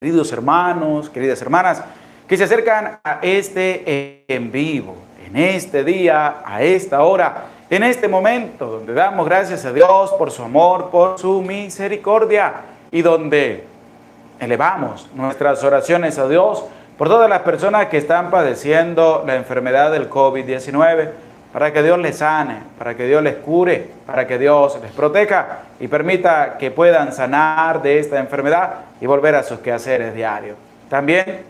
queridos hermanos, queridas hermanas, que se acercan a este en vivo, en este día, a esta hora, en este momento, donde damos gracias a Dios por su amor, por su misericordia, y donde elevamos nuestras oraciones a Dios por todas las personas que están padeciendo la enfermedad del COVID-19, para que Dios les sane, para que Dios les cure, para que Dios les proteja y permita que puedan sanar de esta enfermedad y volver a sus quehaceres diarios. También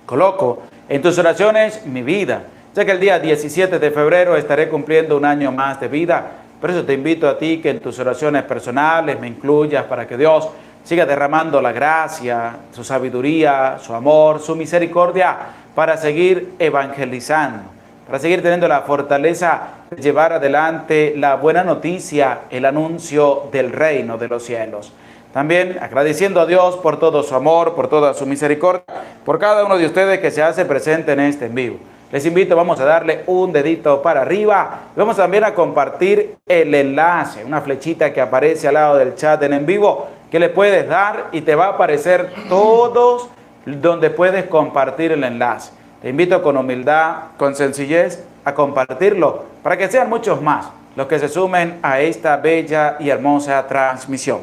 coloco en tus oraciones mi vida, ya que el día 17 de febrero estaré cumpliendo un año más de vida. Por eso te invito a ti que en tus oraciones personales me incluyas para que Dios siga derramando la gracia, su sabiduría, su amor, su misericordia para seguir evangelizando, para seguir teniendo la fortaleza de llevar adelante la buena noticia, el anuncio del reino de los cielos. También agradeciendo a Dios por todo su amor, por toda su misericordia, por cada uno de ustedes que se hace presente en este en vivo. Les invito, vamos a darle un dedito para arriba. Vamos también a compartir el enlace, una flechita que aparece al lado del chat en vivo, que le puedes dar y te va a aparecer todos donde puedes compartir el enlace. Te invito con humildad, con sencillez, a compartirlo para que sean muchos más los que se sumen a esta bella y hermosa transmisión.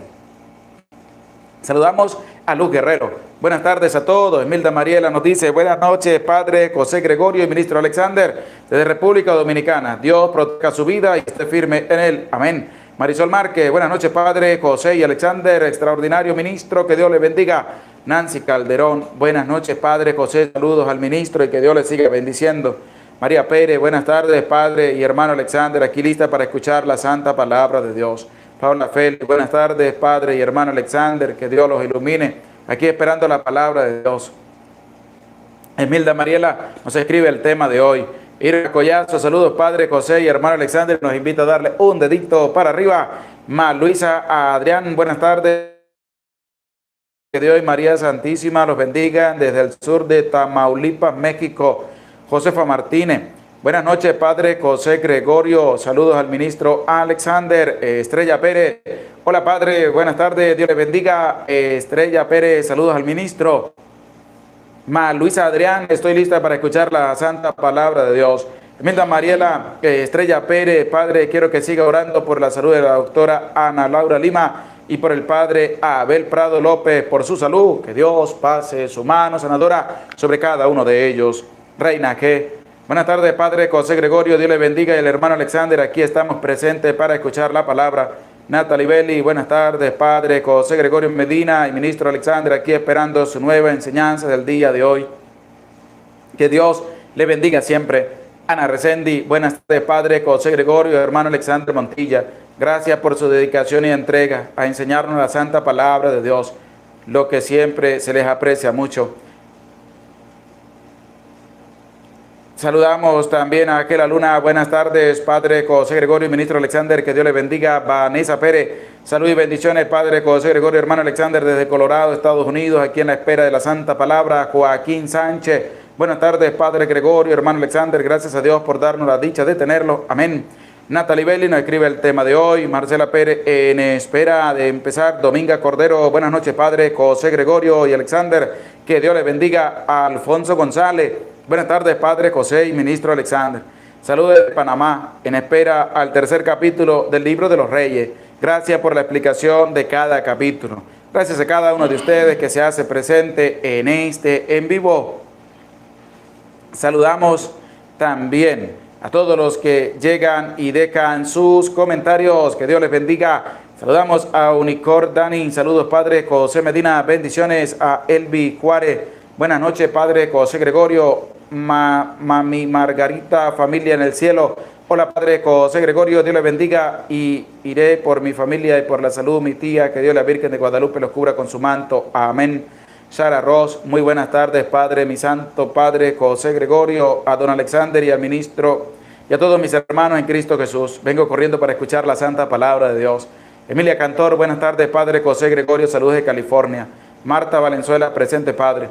Saludamos a Luz Guerrero. Buenas tardes a todos. Emilda Mariela nos dice, buenas noches, Padre José Gregorio y Ministro Alexander, desde República Dominicana. Dios proteja su vida y esté firme en él. Amén. Marisol Márquez, buenas noches, Padre José y Alexander, extraordinario ministro, que Dios le bendiga. Nancy Calderón, buenas noches, Padre José, saludos al ministro y que Dios le siga bendiciendo. María Pérez, buenas tardes, Padre y hermano Alexander, aquí lista para escuchar la santa palabra de Dios. Paula Félix, buenas tardes, Padre y hermano Alexander, que Dios los ilumine, aquí esperando la palabra de Dios. Emilda Mariela nos escribe el tema de hoy. Irma Collazo, saludos, Padre José y hermano Alexander, nos invita a darle un dedito para arriba. Luisa Adrián, buenas tardes. Que Dios y María Santísima los bendiga desde el sur de Tamaulipas, México. Josefa Martínez, buenas noches, Padre José Gregorio, saludos al ministro Alexander. Estrella Pérez, hola Padre, buenas tardes, Dios le bendiga. Estrella Pérez, saludos al ministro. Luisa Adrián, estoy lista para escuchar la santa palabra de Dios. Emilda Mariela, Estrella Pérez, Padre, quiero que siga orando por la salud de la doctora Ana Laura Lima y por el Padre Abel Prado López, por su salud, que Dios pase su mano sanadora sobre cada uno de ellos. Reina G. Buenas tardes, Padre José Gregorio, Dios le bendiga, y el hermano Alexander, aquí estamos presentes para escuchar la palabra. Natalie Belli, buenas tardes, Padre José Gregorio Medina y ministro Alexander, aquí esperando su nueva enseñanza del día de hoy. Que Dios le bendiga siempre. Ana Resendi, buenas tardes, Padre José Gregorio, hermano Alexander Montilla. Gracias por su dedicación y entrega a enseñarnos la santa palabra de Dios, lo que siempre se les aprecia mucho. Saludamos también a Aquela Luna, buenas tardes, Padre José Gregorio y ministro Alexander, que Dios le bendiga. Vanessa Pérez, salud y bendiciones, Padre José Gregorio, hermano Alexander, desde Colorado, Estados Unidos, aquí en la espera de la santa palabra. Joaquín Sánchez, buenas tardes, Padre Gregorio, hermano Alexander, gracias a Dios por darnos la dicha de tenerlo, amén. Natalie Belli nos escribe el tema de hoy. Marcela Pérez, en espera de empezar. Dominga Cordero, buenas noches, Padre José Gregorio y Alexander, que Dios le bendiga. Alfonso González, buenas tardes, Padre José y ministro Alexander. Saludos de Panamá, en espera al tercer capítulo del libro de los Reyes. Gracias por la explicación de cada capítulo. Gracias a cada uno de ustedes que se hace presente en este en vivo. Saludamos también a todos los que llegan y dejan sus comentarios. Que Dios les bendiga. Saludamos a Unicor Dani. Saludos, Padre José Medina. Bendiciones a Elvi Juárez. Buenas noches, Padre José Gregorio. Mami Margarita, familia en el cielo. Hola, Padre José Gregorio. Dios les bendiga. Y iré por mi familia y por la salud de mi tía. Que Dios la Virgen de Guadalupe los cubra con su manto. Amén. Sara Ross, muy buenas tardes, Padre, mi santo Padre José Gregorio, a don Alexander y al ministro y a todos mis hermanos en Cristo Jesús. Vengo corriendo para escuchar la santa palabra de Dios. Emilia Cantor, buenas tardes, Padre José Gregorio, saludos de California. Marta Valenzuela, presente, Padre.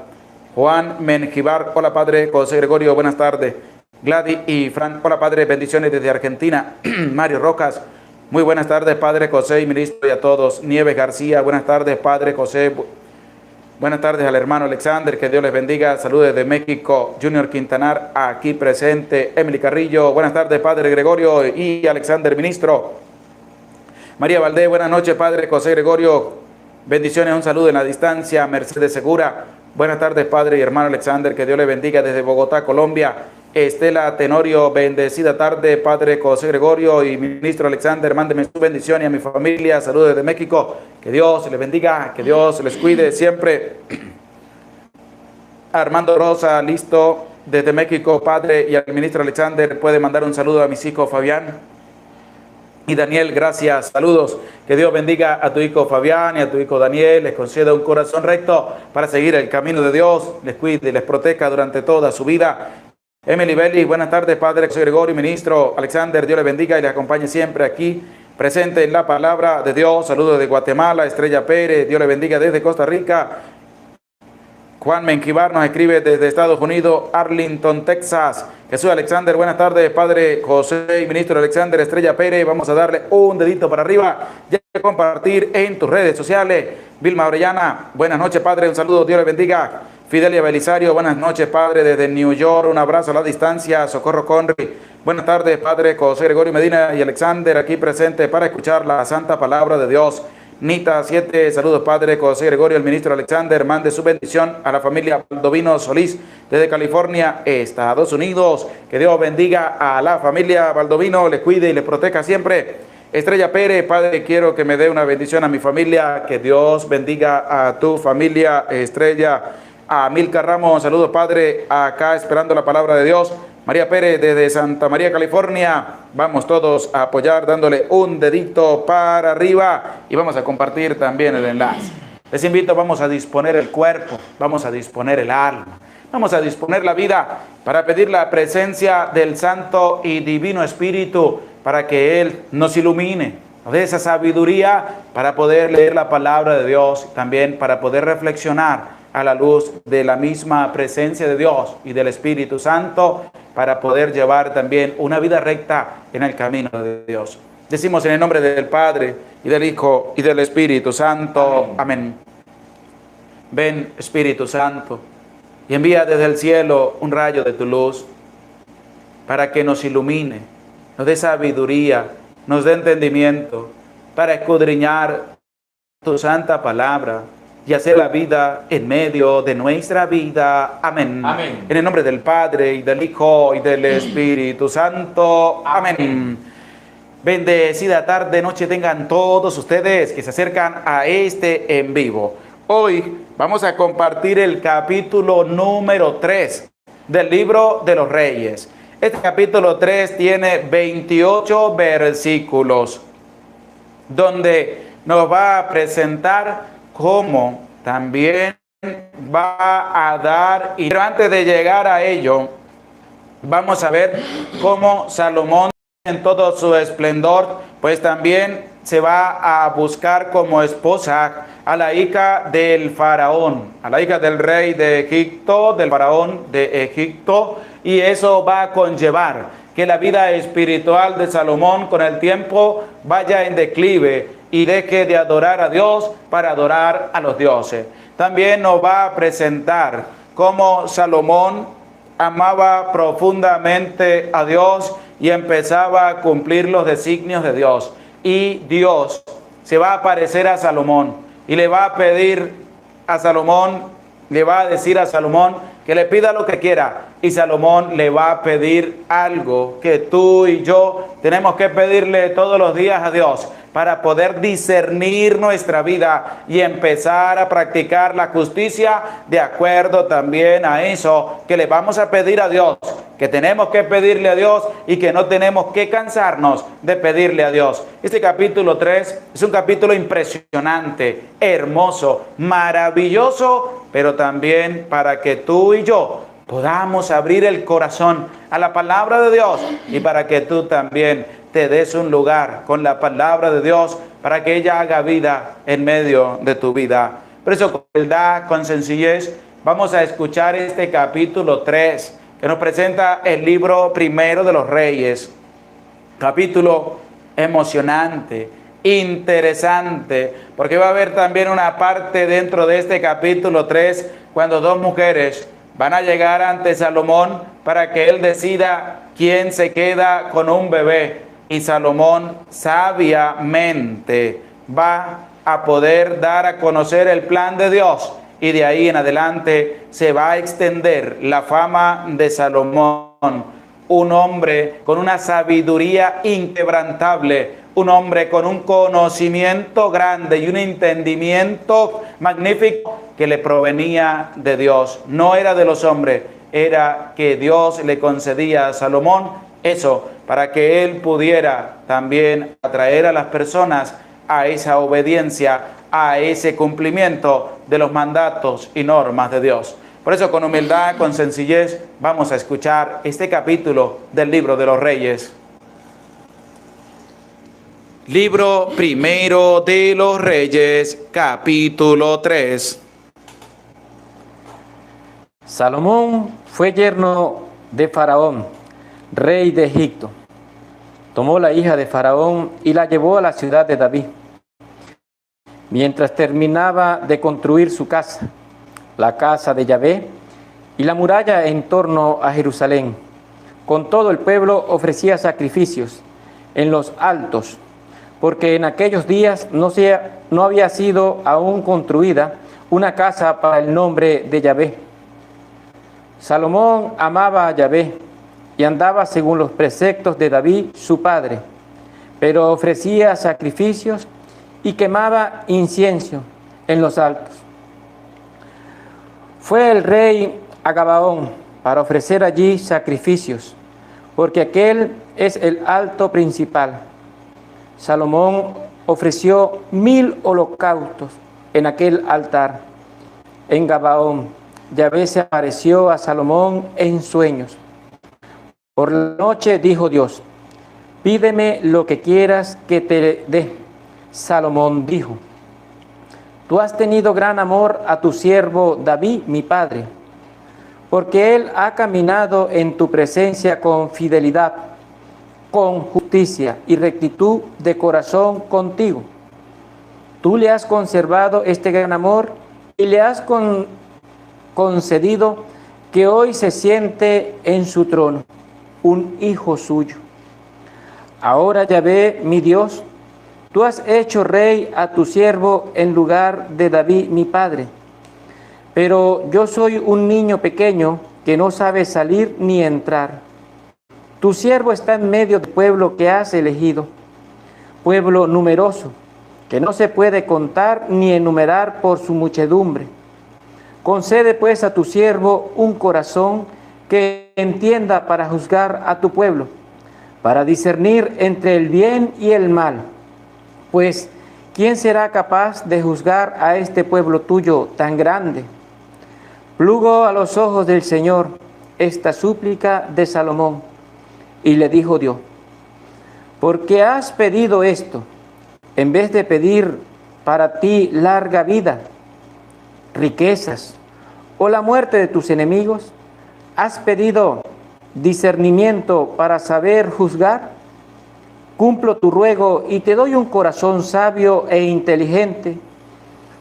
Juan Menjivar, hola, Padre José Gregorio, buenas tardes. Gladys y Fran, hola, Padre, bendiciones desde Argentina. Mario Rojas, muy buenas tardes, Padre José y ministro y a todos. Nieves García, buenas tardes, Padre José. Buenas tardes al hermano Alexander, que Dios les bendiga. Saludos desde México. Junior Quintanar, aquí presente. Emily Carrillo, buenas tardes, Padre Gregorio y Alexander, ministro. María Valdés, buenas noches, Padre José Gregorio. Bendiciones, un saludo en la distancia. Mercedes Segura, buenas tardes, Padre y hermano Alexander, que Dios les bendiga desde Bogotá, Colombia. Estela Tenorio, bendecida tarde, Padre José Gregorio y ministro Alexander, mándeme su bendición y a mi familia, saludos desde México, que Dios les bendiga, que Dios les cuide siempre. Armando Rosa, listo, desde México, Padre, y al ministro Alexander, puede mandar un saludo a mis hijos Fabián y Daniel, gracias, saludos, que Dios bendiga a tu hijo Fabián y a tu hijo Daniel, les conceda un corazón recto para seguir el camino de Dios, les cuide y les proteja durante toda su vida. Emily Belli, buenas tardes, Padre José Gregorio, ministro Alexander, Dios le bendiga y le acompañe siempre aquí, presente en la palabra de Dios. Saludos de Guatemala. Estrella Pérez, Dios le bendiga desde Costa Rica. Juan Menquivar nos escribe desde Estados Unidos, Arlington, Texas. Jesús Alexander, buenas tardes, Padre José y ministro Alexander. Estrella Pérez, vamos a darle un dedito para arriba y a compartir en tus redes sociales. Vilma Orellana, buenas noches, Padre, un saludo, Dios le bendiga. Fidelia Belisario, buenas noches, Padre, desde New York, un abrazo a la distancia. Socorro Conry, buenas tardes, Padre José Gregorio Medina y Alexander, aquí presente para escuchar la santa palabra de Dios. Nita 7, saludos, Padre José Gregorio, el ministro Alexander, mande su bendición a la familia Baldovino Solís, desde California, Estados Unidos. Que Dios bendiga a la familia Baldovino, les cuide y les proteja siempre. Estrella Pérez, Padre, quiero que me dé una bendición a mi familia, que Dios bendiga a tu familia, Estrella. A Milka Ramos, saludos, Padre, acá esperando la palabra de Dios. María Pérez, desde Santa María, California, vamos todos a apoyar dándole un dedito para arriba y vamos a compartir también el enlace. Les invito, vamos a disponer el cuerpo, vamos a disponer el alma, vamos a disponer la vida para pedir la presencia del Santo y Divino Espíritu para que Él nos ilumine, nos dé esa sabiduría para poder leer la palabra de Dios, también para poder reflexionar a la luz de la misma presencia de Dios y del Espíritu Santo, para poder llevar también una vida recta en el camino de Dios. Decimos en el nombre del Padre, y del Hijo, y del Espíritu Santo. Amén. Ven, Espíritu Santo, y envía desde el cielo un rayo de tu luz, para que nos ilumine, nos dé sabiduría, nos dé entendimiento, para escudriñar tu santa palabra, y hacer la vida en medio de nuestra vida. Amén. Amén. En el nombre del Padre, y del Hijo, y del Espíritu Santo. Amén. Amén. Bendecida tarde, noche tengan todos ustedes que se acercan a este en vivo. Hoy vamos a compartir el capítulo número 3 del libro de los Reyes. Este capítulo 3 tiene 28 versículos, donde nos va a presentar cómo también va a dar, pero antes de llegar a ello, vamos a ver cómo Salomón en todo su esplendor, pues también se va a buscar como esposa a la hija del faraón, a la hija del rey de Egipto, del faraón de Egipto, y eso va a conllevar que la vida espiritual de Salomón con el tiempo vaya en declive y deje de adorar a Dios para adorar a los dioses. También nos va a presentar cómo Salomón amaba profundamente a Dios y empezaba a cumplir los designios de Dios. Y Dios se va a aparecer a Salomón y le va a pedir a Salomón, le va a decir a Salomón que le pida lo que quiera. Y Salomón le va a pedir algo que tú y yo tenemos que pedirle todos los días a Dios, para poder discernir nuestra vida y empezar a practicar la justicia de acuerdo también a eso que le vamos a pedir a Dios, que tenemos que pedirle a Dios y que no tenemos que cansarnos de pedirle a Dios. Este capítulo 3 es un capítulo impresionante, hermoso, maravilloso, pero también para que tú y yo podamos abrir el corazón a la palabra de Dios y para que tú también te des un lugar con la palabra de Dios para que ella haga vida en medio de tu vida. Por eso, con humildad, con sencillez, vamos a escuchar este capítulo 3 que nos presenta el libro primero de los Reyes. Capítulo emocionante, interesante, porque va a haber también una parte dentro de este capítulo 3, cuando dos mujeres van a llegar ante Salomón para que él decida quién se queda con un bebé. Y Salomón sabiamente va a poder dar a conocer el plan de Dios. Y de ahí en adelante se va a extender la fama de Salomón, un hombre con una sabiduría inquebrantable, un hombre con un conocimiento grande y un entendimiento magnífico que le provenía de Dios. No era de los hombres, era que Dios le concedía a Salomón eso, para que él pudiera también atraer a las personas a esa obediencia, a ese cumplimiento de los mandatos y normas de Dios. Por eso, con humildad, con sencillez, vamos a escuchar este capítulo del libro de los Reyes. Libro primero de los Reyes, capítulo 3. Salomón fue yerno de Faraón, rey de Egipto. Tomó la hija de Faraón y la llevó a la ciudad de David. Mientras terminaba de construir su casa, la casa de Yahvé, y la muralla en torno a Jerusalén, con todo el pueblo ofrecía sacrificios en los altos, porque en aquellos días no había sido aún construida una casa para el nombre de Yahvé. Salomón amaba a Yahvé y andaba según los preceptos de David, su padre, pero ofrecía sacrificios y quemaba incienso en los altos. Fue el rey a Gabaón para ofrecer allí sacrificios, porque aquel es el alto principal. Salomón ofreció 1000 holocaustos en aquel altar. En Gabaón, Yahvé se apareció a Salomón en sueños. Por la noche dijo Dios: pídeme lo que quieras que te dé. Salomón dijo: tú has tenido gran amor a tu siervo David, mi padre, porque él ha caminado en tu presencia con fidelidad, con justicia y rectitud de corazón contigo. Tú le has conservado este gran amor y le has concedido que hoy se siente en su trono, un hijo suyo. Ahora, Yahvé, mi Dios, tú has hecho rey a tu siervo en lugar de David, mi padre. Pero yo soy un niño pequeño que no sabe salir ni entrar. Tu siervo está en medio del pueblo que has elegido, pueblo numeroso, que no se puede contar ni enumerar por su muchedumbre. Concede pues a tu siervo un corazón que entienda para juzgar a tu pueblo, para discernir entre el bien y el mal. Pues, ¿quién será capaz de juzgar a este pueblo tuyo tan grande? Plugo a los ojos del Señor esta súplica de Salomón, y le dijo Dios: ¿por qué has pedido esto, en vez de pedir para ti larga vida, riquezas o la muerte de tus enemigos? ¿Has pedido discernimiento para saber juzgar? Cumplo tu ruego y te doy un corazón sabio e inteligente,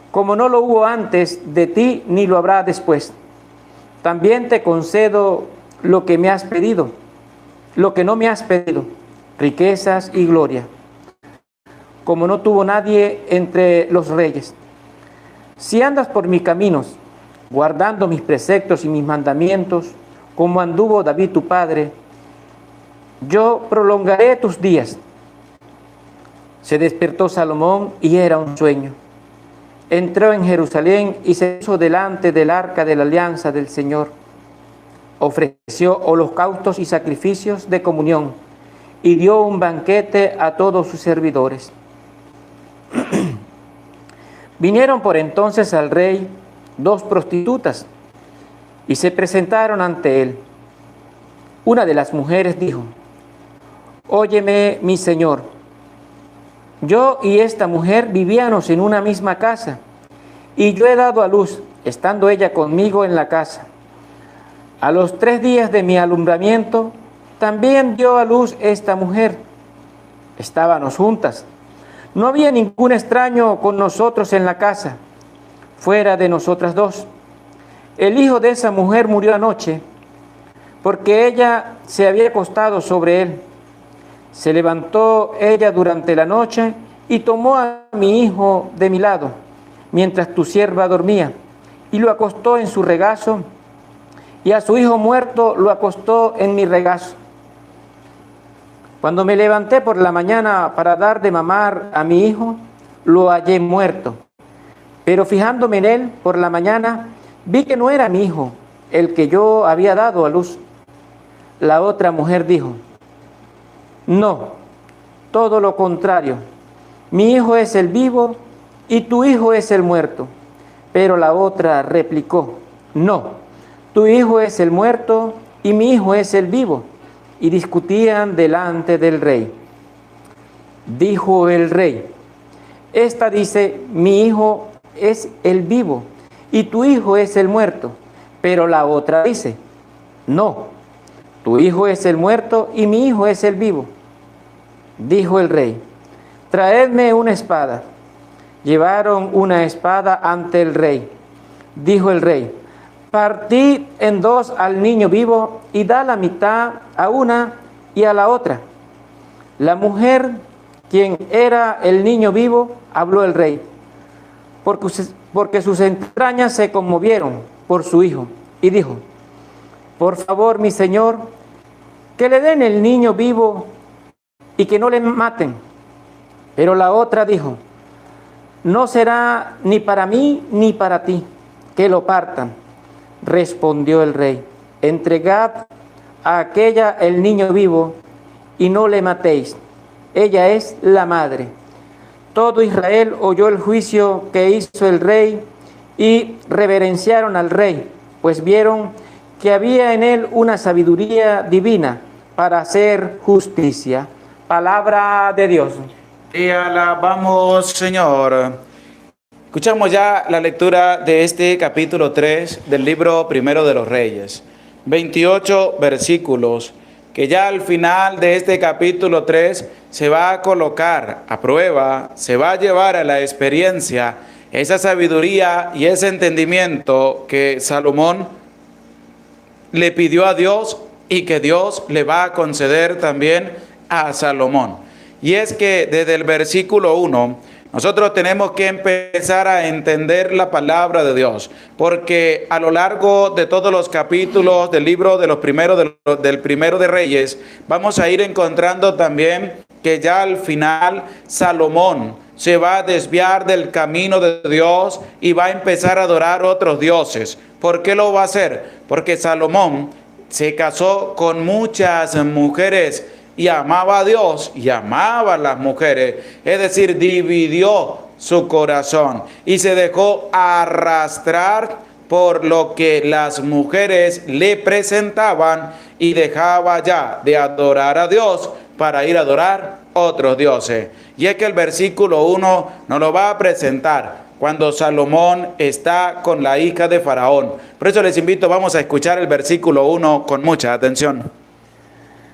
como no lo hubo antes de ti ni lo habrá después. También te concedo lo que me has pedido, lo que no me has pedido, riquezas y gloria, como no tuvo nadie entre los reyes. Si andas por mis caminos, guardando mis preceptos y mis mandamientos, como anduvo David tu padre, yo prolongaré tus días. Se despertó Salomón y era un sueño. Entró en Jerusalén y se puso delante del arca de la alianza del Señor. Ofreció holocaustos y sacrificios de comunión y dio un banquete a todos sus servidores. Vinieron por entonces al rey 2 prostitutas y se presentaron ante él. Una de las mujeres dijo: óyeme, mi señor, yo y esta mujer vivíamos en una misma casa, y yo he dado a luz, estando ella conmigo en la casa. A los 3 días de mi alumbramiento, también dio a luz esta mujer. Estábamos juntas, No había ningún extraño con nosotros en la casa, fuera de nosotras dos. El hijo de esa mujer murió anoche, porque ella se había acostado sobre él. Se levantó ella durante la noche y tomó a mi hijo de mi lado, mientras tu sierva dormía, y lo acostó en su regazo, y a su hijo muerto lo acostó en mi regazo. Cuando me levanté por la mañana para dar de mamar a mi hijo, lo hallé muerto. Pero fijándome en él por la mañana, vi que no era mi hijo, el que yo había dado a luz. La otra mujer dijo: no, todo lo contrario, mi hijo es el vivo y tu hijo es el muerto. Pero la otra replicó: no, tu hijo es el muerto y mi hijo es el vivo. Y discutían delante del rey. Dijo el rey: esta dice, mi hijo es el vivo y tu hijo es el muerto. Pero la otra dice: no, tu hijo es el muerto y mi hijo es el vivo. Dijo el rey: traedme una espada. Llevaron una espada ante el rey. Dijo el rey: partid en dos al niño vivo y da la mitad a una y a la otra. La mujer, quien era el niño vivo, habló el rey, porque sus entrañas se conmovieron por su hijo, y dijo: por favor, mi señor, que le den el niño vivo y que no le maten. Pero la otra dijo: no será ni para mí ni para ti, que lo partan. Respondió el rey: entregad a aquella el niño vivo y no le matéis. Ella es la madre. Todo Israel oyó el juicio que hizo el rey y reverenciaron al rey, pues vieron que había en él una sabiduría divina para hacer justicia. Palabra de Dios. Te alabamos, Señor. Escuchamos ya la lectura de este capítulo 3 del libro primero de los Reyes. 28 versículos que ya al final de este capítulo 3 se va a colocar a prueba, se va a llevar a la experiencia esa sabiduría y ese entendimiento que Salomón le pidió a Dios y que Dios le va a conceder también a Salomón. Y es que desde el versículo 1 nosotros tenemos que empezar a entender la palabra de Dios, porque a lo largo de todos los capítulos del libro de los del primero de Reyes, vamos a ir encontrando también que ya al final Salomón se va a desviar del camino de Dios y va a empezar a adorar otros dioses. ¿Por qué lo va a hacer? Porque Salomón se casó con muchas mujeres y amaba a Dios y amaba a las mujeres, es decir, dividió su corazón y se dejó arrastrar por lo que las mujeres le presentaban y dejaba ya de adorar a Dios para ir a adorar otros dioses. Y es que el versículo 1 nos lo va a presentar cuando Salomón está con la hija de Faraón. Por eso les invito, vamos a escuchar el versículo 1 con mucha atención.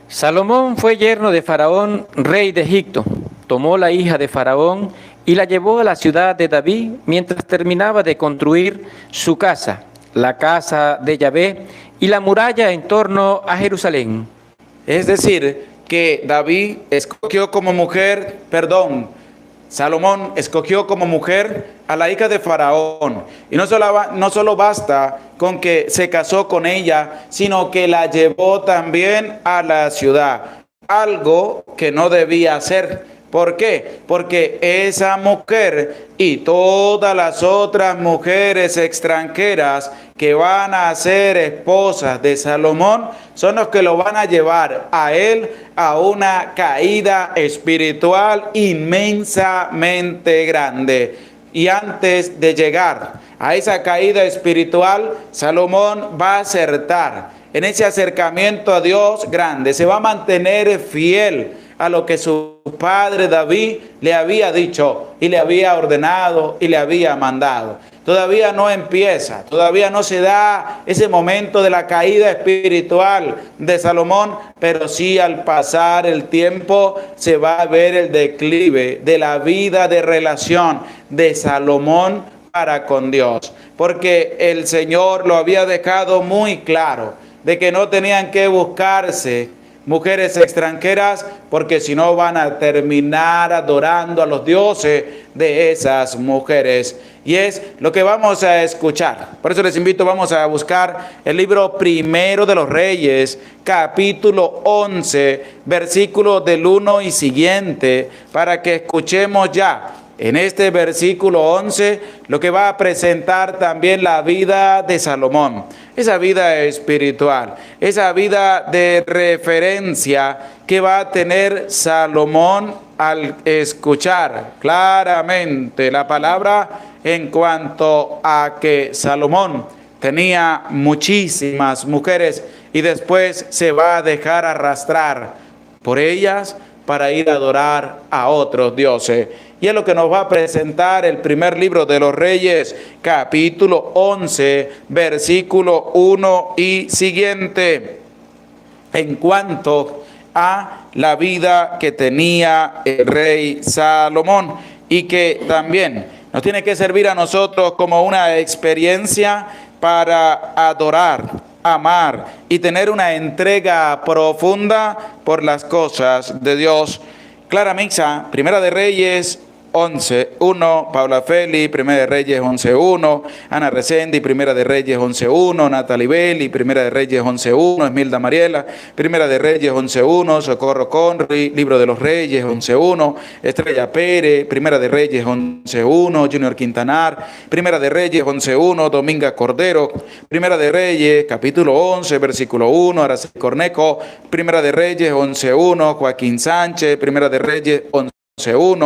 Salomón fue yerno de Faraón, rey de Egipto. Tomó la hija de Faraón y la llevó a la ciudad de David mientras terminaba de construir su casa, la casa de Yahvé y la muralla en torno a Jerusalén. Es decir, que David escogió como mujer, Salomón escogió como mujer a la hija de Faraón. Y no solo basta con que se casó con ella, sino que la llevó también a la ciudad. Algo que no debía hacer. ¿Por qué? Porque esa mujer y todas las otras mujeres extranjeras que van a ser esposas de Salomón son los que lo van a llevar a él a una caída espiritual inmensamente grande. Y antes de llegar a esa caída espiritual, Salomón va a acertar en ese acercamiento a Dios grande, se va a mantener fiel a lo que su padre David le había dicho y le había ordenado y le había mandado. Todavía no empieza, todavía no se da ese momento de la caída espiritual de Salomón, pero sí al pasar el tiempo se va a ver el declive de la vida de relación de Salomón para con Dios, porque el Señor lo había dejado muy claro de que no tenían que buscarse mujeres extranjeras, porque si no van a terminar adorando a los dioses de esas mujeres. Y es lo que vamos a escuchar. Por eso les invito, vamos a buscar el libro primero de los Reyes, capítulo 11, versículos del 1 y siguiente, para que escuchemos ya en este versículo 11 lo que va a presentar también la vida de Salomón, esa vida espiritual, esa vida de referencia que va a tener Salomón al escuchar claramente la palabra en cuanto a que Salomón tenía muchísimas mujeres y después se va a dejar arrastrar por ellas para ir a adorar a otros dioses. Y es lo que nos va a presentar el primer libro de los Reyes, capítulo 11, versículo 1 y siguiente, en cuanto a la vida que tenía el rey Salomón y que también nos tiene que servir a nosotros como una experiencia para adorar, amar y tener una entrega profunda por las cosas de Dios. Clara Mixa, Primera de Reyes 11.1, Paula Feli, Primera de Reyes 11.1, Ana Resendi, Primera de Reyes 11.1, Natalie Belli, Primera de Reyes 11.1, Esmilda Mariela, Primera de Reyes 11.1, Socorro Conry, Libro de los Reyes 11.1, Estrella Pérez, Primera de Reyes 11.1, Junior Quintanar, Primera de Reyes 11.1, Dominga Cordero, Primera de Reyes, capítulo 11, versículo 1, Araceli Cornejo, Primera de Reyes 11.1, Joaquín Sánchez, Primera de Reyes 11.1,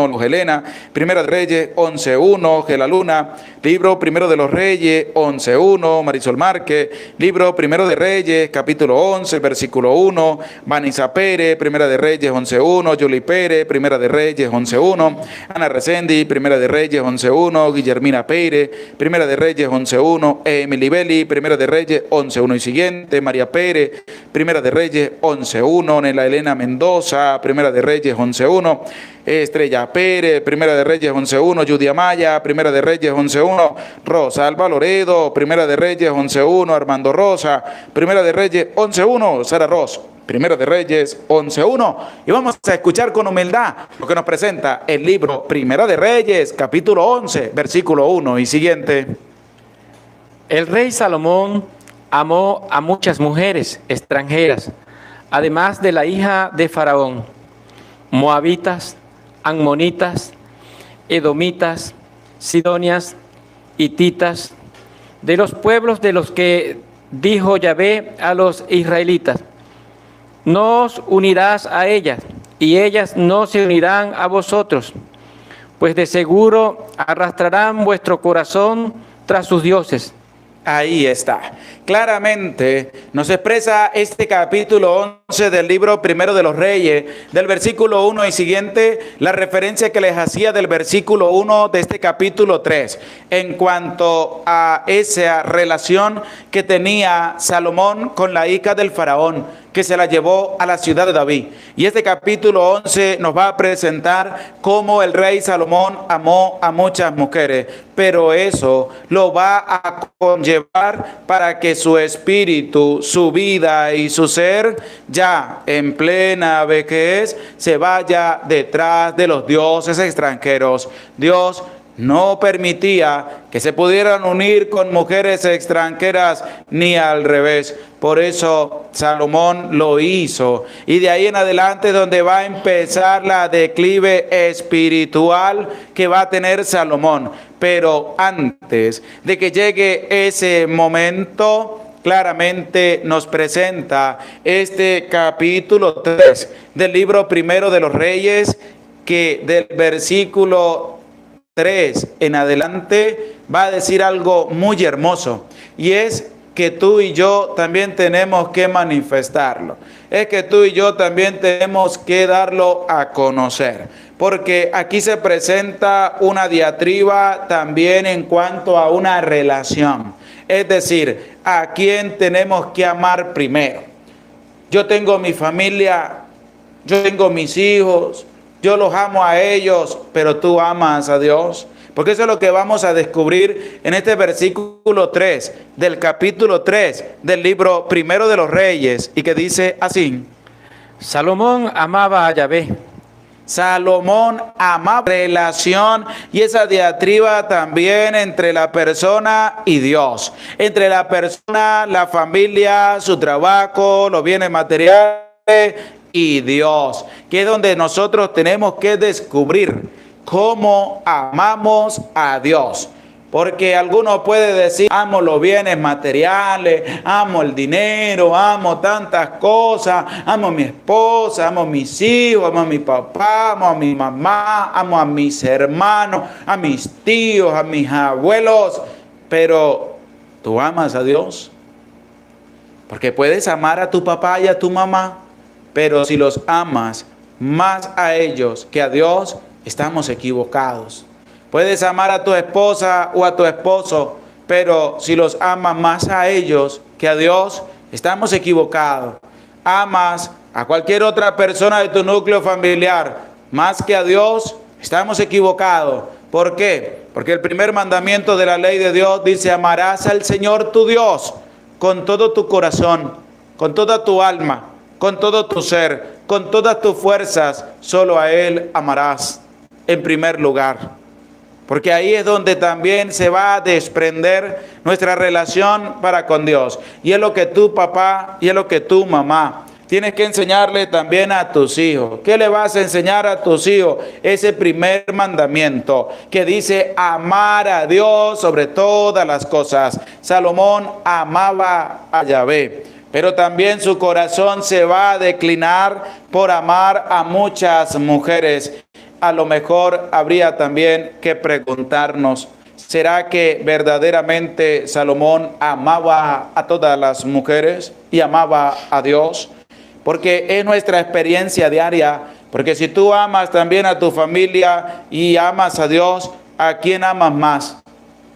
Luz Helena, Primera de Reyes 11.1, Gela Luna, Libro Primero de los Reyes 11.1, Marisol Márquez, Libro Primero de Reyes, capítulo 11, versículo 1, Vanessa Pérez, Primera de Reyes 11.1, Julie Pérez, Primera de Reyes 11.1, Ana Resendi, Primera de Reyes 11.1, Guillermina Pérez, Primera de Reyes 11.1, Emily Belli, Primera de Reyes 11.1 y siguiente, María Pérez, Primera de Reyes 11.1, Nela Elena Mendoza, Primera de Reyes 11.1, Estrella Pérez, Primera de Reyes 11.1, Judy Amaya, Primera de Reyes 11.1, Rosa Alba Loredo, Primera de Reyes 11.1, Armando Rosa, Primera de Reyes 11.1, Sara Ross, Primera de Reyes 11.1. Y vamos a escuchar con humildad lo que nos presenta el libro Primera de Reyes, capítulo 11, versículo 1 y siguiente. El rey Salomón amó a muchas mujeres extranjeras, además de la hija de Faraón, moabitas, amonitas, edomitas, sidonias, hititas, de los pueblos de los que dijo Yahvé a los israelitas: no os unirás a ellas, y ellas no se unirán a vosotros, pues de seguro arrastrarán vuestro corazón tras sus dioses. Ahí está. Claramente nos expresa este capítulo 11 del libro Primero de los Reyes, del versículo 1 y siguiente, la referencia que les hacía del versículo 1 de este capítulo 3, en cuanto a esa relación que tenía Salomón con la hija del faraón, que se la llevó a la ciudad de David. Y este capítulo 11 nos va a presentar cómo el rey Salomón amó a muchas mujeres, pero eso lo va a conllevar para que su espíritu, su vida y su ser, ya en plena vejez, se vaya detrás de los dioses extranjeros. Dios no permitía que se pudieran unir con mujeres extranjeras ni al revés. Por eso Salomón lo hizo. Y de ahí en adelante es donde va a empezar la declive espiritual que va a tener Salomón. Pero antes de que llegue ese momento, claramente nos presenta este capítulo 3 del libro Primero de los Reyes, que del versículo 3 en adelante va a decir algo muy hermoso, y es que tú y yo también tenemos que manifestarlo. Es que tú y yo también tenemos que darlo a conocer. Porque aquí se presenta una diatriba también en cuanto a una relación. Es decir, ¿a quién tenemos que amar primero? Yo tengo mi familia, yo tengo mis hijos, yo los amo a ellos, pero tú amas a Dios. Porque eso es lo que vamos a descubrir en este versículo 3 del capítulo 3 del libro Primero de los Reyes, y que dice así: Salomón amaba a Yahvé. Salomón amaba relación, y esa diatriba también entre la persona y Dios, entre la persona, la familia, su trabajo, los bienes materiales y Dios, que es donde nosotros tenemos que descubrir cómo amamos a Dios. Porque alguno puede decir, amo los bienes materiales, amo el dinero, amo tantas cosas, amo a mi esposa, amo a mis hijos, amo a mi papá, amo a mi mamá, amo a mis hermanos, a mis tíos, a mis abuelos. Pero, ¿tú amas a Dios? Porque puedes amar a tu papá y a tu mamá, pero si los amas más a ellos que a Dios, estamos equivocados. Puedes amar a tu esposa o a tu esposo, pero si los amas más a ellos que a Dios, estamos equivocados. Amas a cualquier otra persona de tu núcleo familiar más que a Dios, estamos equivocados. ¿Por qué? Porque el primer mandamiento de la ley de Dios dice: amarás al Señor tu Dios con todo tu corazón, con toda tu alma, con todo tu ser, con todas tus fuerzas. Solo a Él amarás en primer lugar. Porque ahí es donde también se va a desprender nuestra relación para con Dios. Y es lo que tu papá y es lo que tu mamá tienes que enseñarle también a tus hijos. ¿Qué le vas a enseñar a tus hijos? Ese primer mandamiento que dice amar a Dios sobre todas las cosas. Salomón amaba a Yahvé, pero también su corazón se va a declinar por amar a muchas mujeres. A lo mejor habría también que preguntarnos, ¿será que verdaderamente Salomón amaba a todas las mujeres y amaba a Dios? Porque es nuestra experiencia diaria, porque si tú amas también a tu familia y amas a Dios, ¿a quién amas más?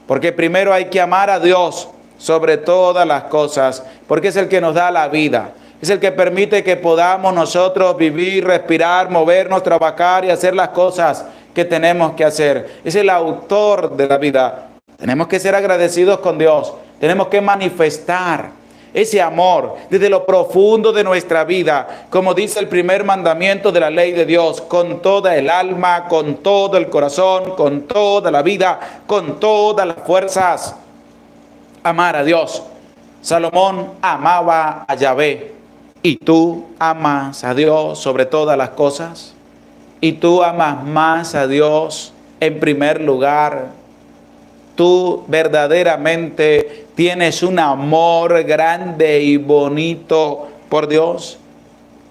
Porque primero hay que amar a Dios sobre todas las cosas, porque es el que nos da la vida. Es el que permite que podamos nosotros vivir, respirar, movernos, trabajar y hacer las cosas que tenemos que hacer. Es el autor de la vida. Tenemos que ser agradecidos con Dios. Tenemos que manifestar ese amor desde lo profundo de nuestra vida, como dice el primer mandamiento de la ley de Dios, con toda el alma, con todo el corazón, con toda la vida, con todas las fuerzas. Amar a Dios. Salomón amaba a Yahvé. ¿Y tú amas a Dios sobre todas las cosas? ¿Y tú amas más a Dios en primer lugar? ¿Tú verdaderamente tienes un amor grande y bonito por Dios?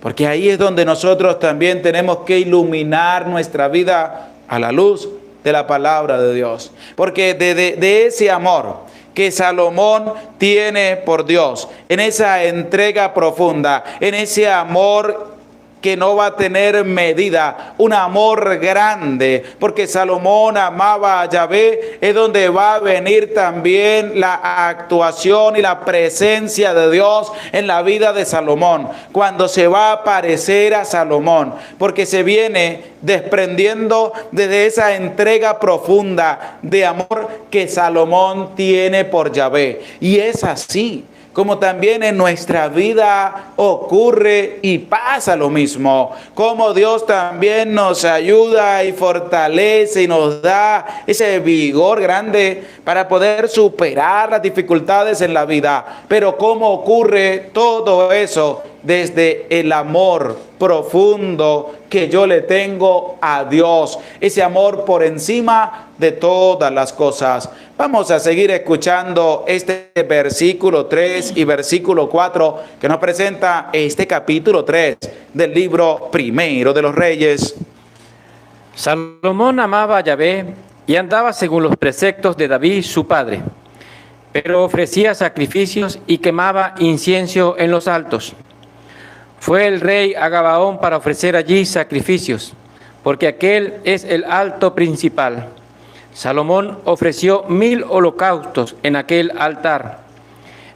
Porque ahí es donde nosotros también tenemos que iluminar nuestra vida a la luz de la palabra de Dios. Porque de ese amor que Salomón tiene por Dios, en esa entrega profunda, en ese amor que no va a tener medida, un amor grande, porque Salomón amaba a Yahvé, es donde va a venir también la actuación y la presencia de Dios en la vida de Salomón, cuando se va a aparecer a Salomón, porque se viene desprendiendo desde esa entrega profunda de amor que Salomón tiene por Yahvé. Y es así como también en nuestra vida ocurre y pasa lo mismo, como Dios también nos ayuda y fortalece y nos da ese vigor grande para poder superar las dificultades en la vida. Pero cómo ocurre todo eso desde el amor profundo que yo le tengo a Dios, ese amor por encima de todas las cosas. Vamos a seguir escuchando este versículo 3 y versículo 4 que nos presenta este capítulo 3 del libro Primero de los Reyes. Salomón amaba a Yahvé y andaba según los preceptos de David su padre. pero ofrecía sacrificios y quemaba incienso en los altos. Fue el rey a Gabaón para ofrecer allí sacrificios, porque aquel es el alto principal. Salomón ofreció 1000 holocaustos en aquel altar.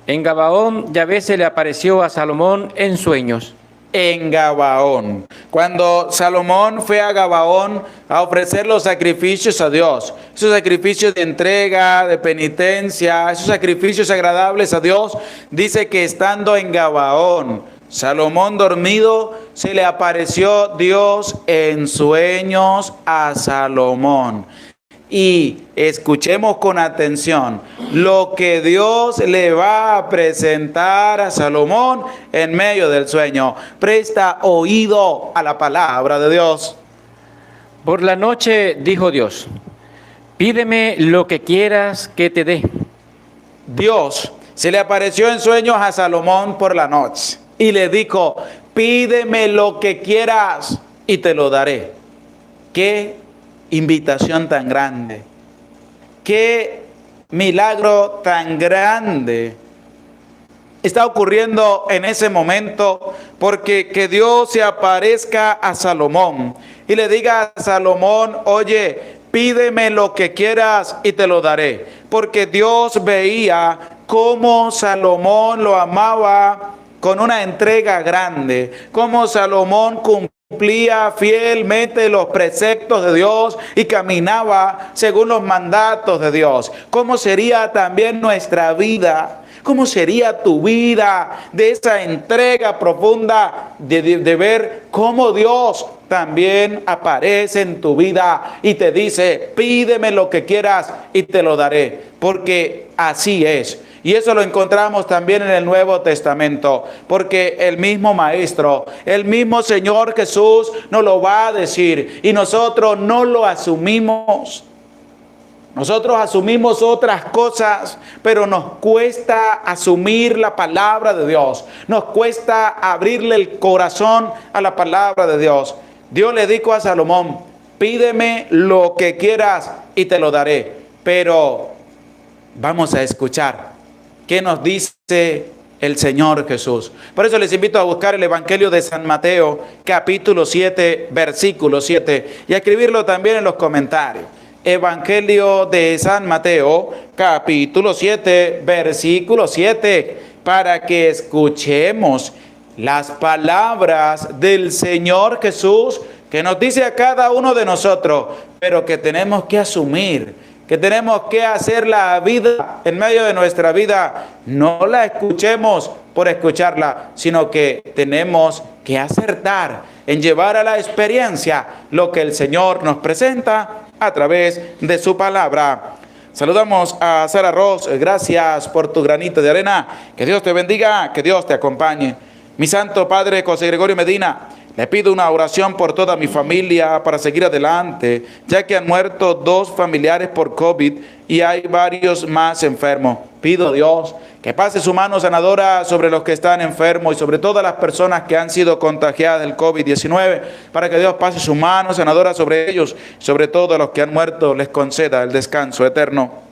En Gabaón, Yahvé se le apareció a Salomón en sueños. En Gabaón. Cuando Salomón fue a Gabaón a ofrecer los sacrificios a Dios, esos sacrificios de entrega, de penitencia, esos sacrificios agradables a Dios, dice que estando en Gabaón, Salomón dormido, se le apareció Dios en sueños a Salomón. Y escuchemos con atención lo que Dios le va a presentar a Salomón en medio del sueño. Presta oído a la palabra de Dios. Por la noche dijo Dios, pídeme lo que quieras que te dé. Dios se le apareció en sueños a Salomón por la noche y le dijo, pídeme lo que quieras y te lo daré. ¿Qué invitación tan grande? Qué milagro tan grande está ocurriendo en ese momento, porque que Dios se aparezca a Salomón y le diga a Salomón, oye, pídeme lo que quieras y te lo daré, porque Dios veía cómo Salomón lo amaba con una entrega grande, cómo Salomón cumplía fielmente los preceptos de Dios y caminaba según los mandatos de Dios. ¿Cómo sería también nuestra vida? ¿Cómo sería tu vida de esa entrega profunda de ver cómo Dios también aparece en tu vida y te dice, pídeme lo que quieras y te lo daré? Porque así es. Y eso lo encontramos también en el Nuevo Testamento, porque el mismo Maestro, el mismo Señor Jesús nos lo va a decir y nosotros no lo asumimos. Nosotros asumimos otras cosas, pero nos cuesta asumir la palabra de Dios. Nos cuesta abrirle el corazón a la palabra de Dios. Dios le dijo a Salomón, pídeme lo que quieras y te lo daré. Pero vamos a escuchar qué nos dice el Señor Jesús. Por eso les invito a buscar el Evangelio de San Mateo, capítulo 7, versículo 7, y a escribirlo también en los comentarios. Evangelio de San Mateo, capítulo 7, versículo 7, para que escuchemos las palabras del Señor Jesús, que nos dice a cada uno de nosotros, pero que tenemos que asumir, que tenemos que hacer la vida en medio de nuestra vida. No la escuchemos por escucharla, sino que tenemos que acertar en llevar a la experiencia lo que el Señor nos presenta a través de su palabra. Saludamos a Sara Ross. Gracias por tu granito de arena. Que Dios te bendiga, que Dios te acompañe. Mi santo Padre José Gregorio Medina, le pido una oración por toda mi familia para seguir adelante, ya que han muerto 2 familiares por COVID y hay varios más enfermos. Pido a Dios que pase su mano sanadora sobre los que están enfermos y sobre todas las personas que han sido contagiadas del COVID-19, para que Dios pase su mano sanadora sobre ellos, sobre todos los que han muerto, les conceda el descanso eterno.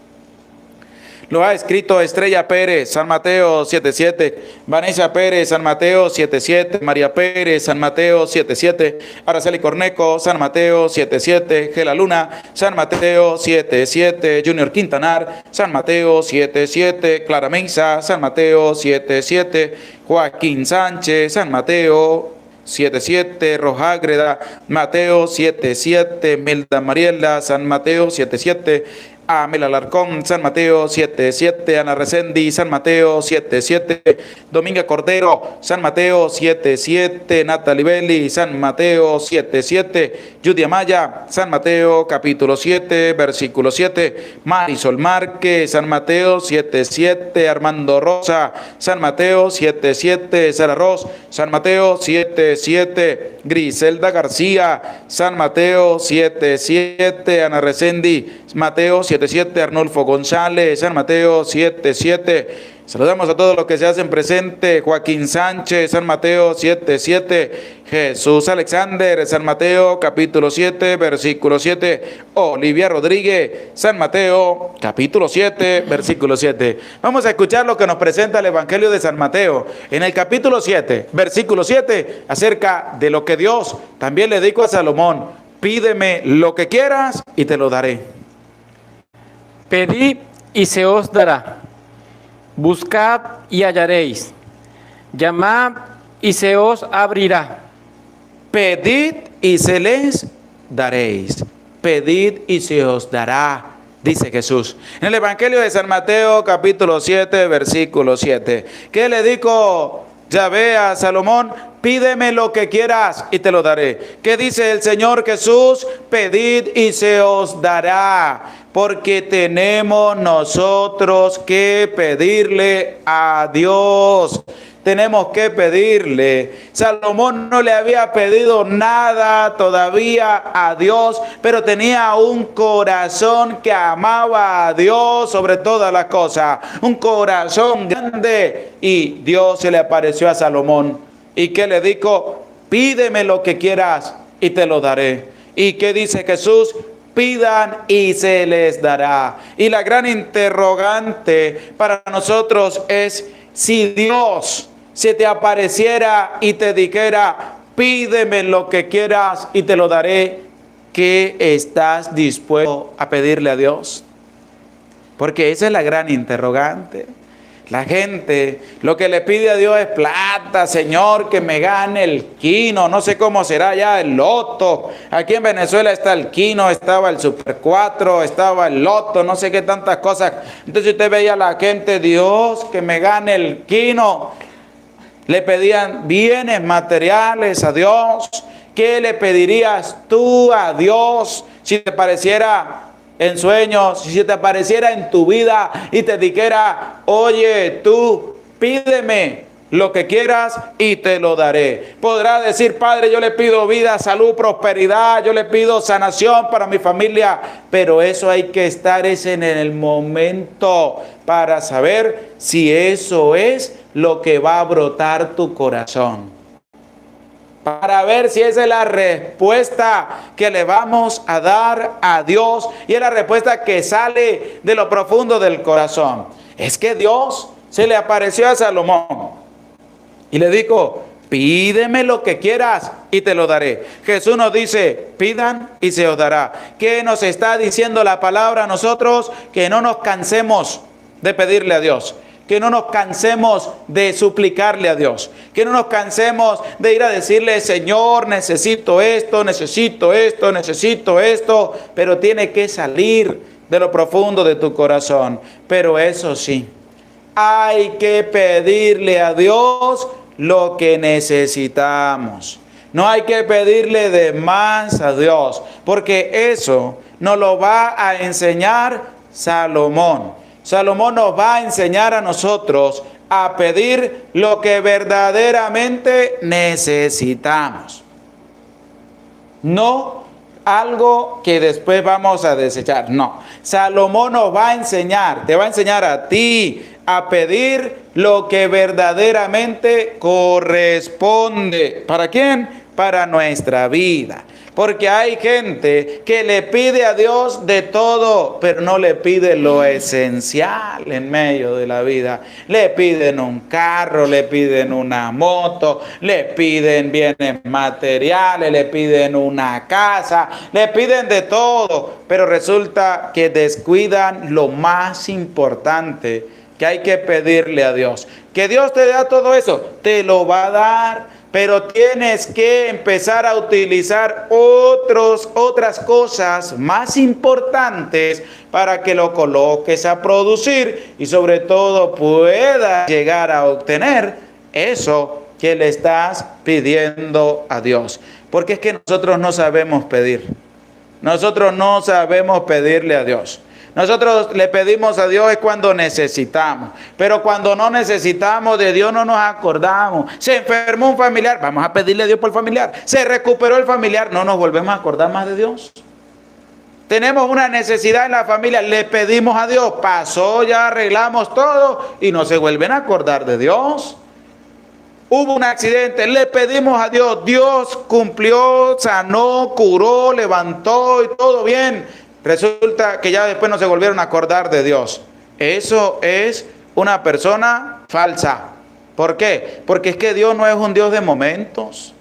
Lo ha escrito Estrella Pérez, San Mateo 7:7, Vanessa Pérez, San Mateo 7:7, María Pérez, San Mateo 7:7, Araceli Corneco, San Mateo 7:7, Gela Luna, San Mateo 7:7, Junior Quintanar, San Mateo 7:7, Clara Mesa, San Mateo 7:7, Joaquín Sánchez, San Mateo 7:7, Rojágreda, Mateo 7:7, Milda Mariela, San Mateo 7:7, Amel Alarcón, San Mateo 7:7, Ana Resendi, San Mateo 7:7, Dominga Cordero, San Mateo 7:7, Natalie Belli, San Mateo 7:7, Judy Amaya, San Mateo capítulo 7, versículo 7, Marisol Márquez, San Mateo 7:7, Armando Rosa, San Mateo 7:7, Sara Ross, San Mateo 7:7, Griselda García, San Mateo 7:7, Ana Resendi, Mateo 7:7, 7:7, Arnulfo González, San Mateo 7:7. Saludamos a todos los que se hacen presente. Joaquín Sánchez, San Mateo 7:7. Jesús Alexander, San Mateo capítulo 7, versículo 7. Olivia Rodríguez, San Mateo capítulo 7, versículo 7. Vamos a escuchar lo que nos presenta el Evangelio de San Mateo en el capítulo 7, versículo 7, acerca de lo que Dios también le dijo a Salomón: pídeme lo que quieras y te lo daré. Pedid y se os dará. Buscad y hallaréis. Llamad y se os abrirá. Pedid y se les daréis. Pedid y se os dará, dice Jesús. En el Evangelio de San Mateo, capítulo 7, versículo 7. ¿Qué le dijo Yahvé a Salomón? Pídeme lo que quieras y te lo daré. ¿Qué dice el Señor Jesús? Pedid y se os dará. Porque tenemos nosotros que pedirle a Dios. Tenemos que pedirle. Salomón no le había pedido nada todavía a Dios, pero tenía un corazón que amaba a Dios sobre todas las cosas. Un corazón grande. Y Dios se le apareció a Salomón. ¿Y qué le dijo? Pídeme lo que quieras y te lo daré. ¿Y qué dice Jesús? Pidan y se les dará. Y la gran interrogante para nosotros es: si Dios se te apareciera y te dijera, pídeme lo que quieras y te lo daré, ¿qué estás dispuesto a pedirle a Dios? Porque esa es la gran interrogante. La gente lo que le pide a Dios es plata. Señor, que me gane el quino. No sé cómo será ya el loto. Aquí en Venezuela está el quino, estaba el Super 4, estaba el loto, no sé qué tantas cosas. Entonces usted veía a la gente: Dios, que me gane el quino. Le pedían bienes materiales a Dios. ¿Qué le pedirías tú a Dios si te pareciera en sueños, si te apareciera en tu vida y te dijera: oye, tú pídeme lo que quieras y te lo daré? Podrá decir: Padre, yo le pido vida, salud, prosperidad, yo le pido sanación para mi familia, pero eso hay que estar en el momento para saber si eso es lo que va a brotar tu corazón. Para ver si esa es la respuesta que le vamos a dar a Dios, y es la respuesta que sale de lo profundo del corazón. Es que Dios se le apareció a Salomón y le dijo: pídeme lo que quieras y te lo daré. Jesús nos dice: pidan y se os dará. ¿Qué nos está diciendo la palabra a nosotros? Que no nos cansemos de pedirle a Dios. Que no nos cansemos de suplicarle a Dios. Que no nos cansemos de ir a decirle: Señor, necesito esto, necesito esto, necesito esto. Pero tiene que salir de lo profundo de tu corazón. Pero eso sí, hay que pedirle a Dios lo que necesitamos. No hay que pedirle de más a Dios, porque eso nos lo va a enseñar Salomón. Salomón nos va a enseñar a nosotros a pedir lo que verdaderamente necesitamos. No algo que después vamos a desechar. No. Salomón nos va a enseñar, te va a enseñar a ti a pedir lo que verdaderamente corresponde. ¿Para quién? Para nuestra vida. Porque hay gente que le pide a Dios de todo, pero no le pide lo esencial en medio de la vida. Le piden un carro, le piden una moto, le piden bienes materiales, le piden una casa, le piden de todo, pero resulta que descuidan lo más importante que hay que pedirle a Dios. Que Dios te da todo eso, te lo va a dar. Pero tienes que empezar a utilizar otras cosas más importantes para que lo coloques a producir y sobre todo puedas llegar a obtener eso que le estás pidiendo a Dios. Porque es que nosotros no sabemos pedir. Nosotros no sabemos pedirle a Dios. Nosotros le pedimos a Dios es cuando necesitamos, pero cuando no necesitamos de Dios no nos acordamos. Se enfermó un familiar, vamos a pedirle a Dios por el familiar. Se recuperó el familiar, no nos volvemos a acordar más de Dios. Tenemos una necesidad en la familia, le pedimos a Dios, pasó, ya arreglamos todo y no se vuelven a acordar de Dios. Hubo un accidente, le pedimos a Dios, Dios cumplió, sanó, curó, levantó y todo bien. Resulta que ya después no se volvieron a acordar de Dios. Eso es una persona falsa. ¿Por qué? Porque es que Dios no es un Dios de momentos.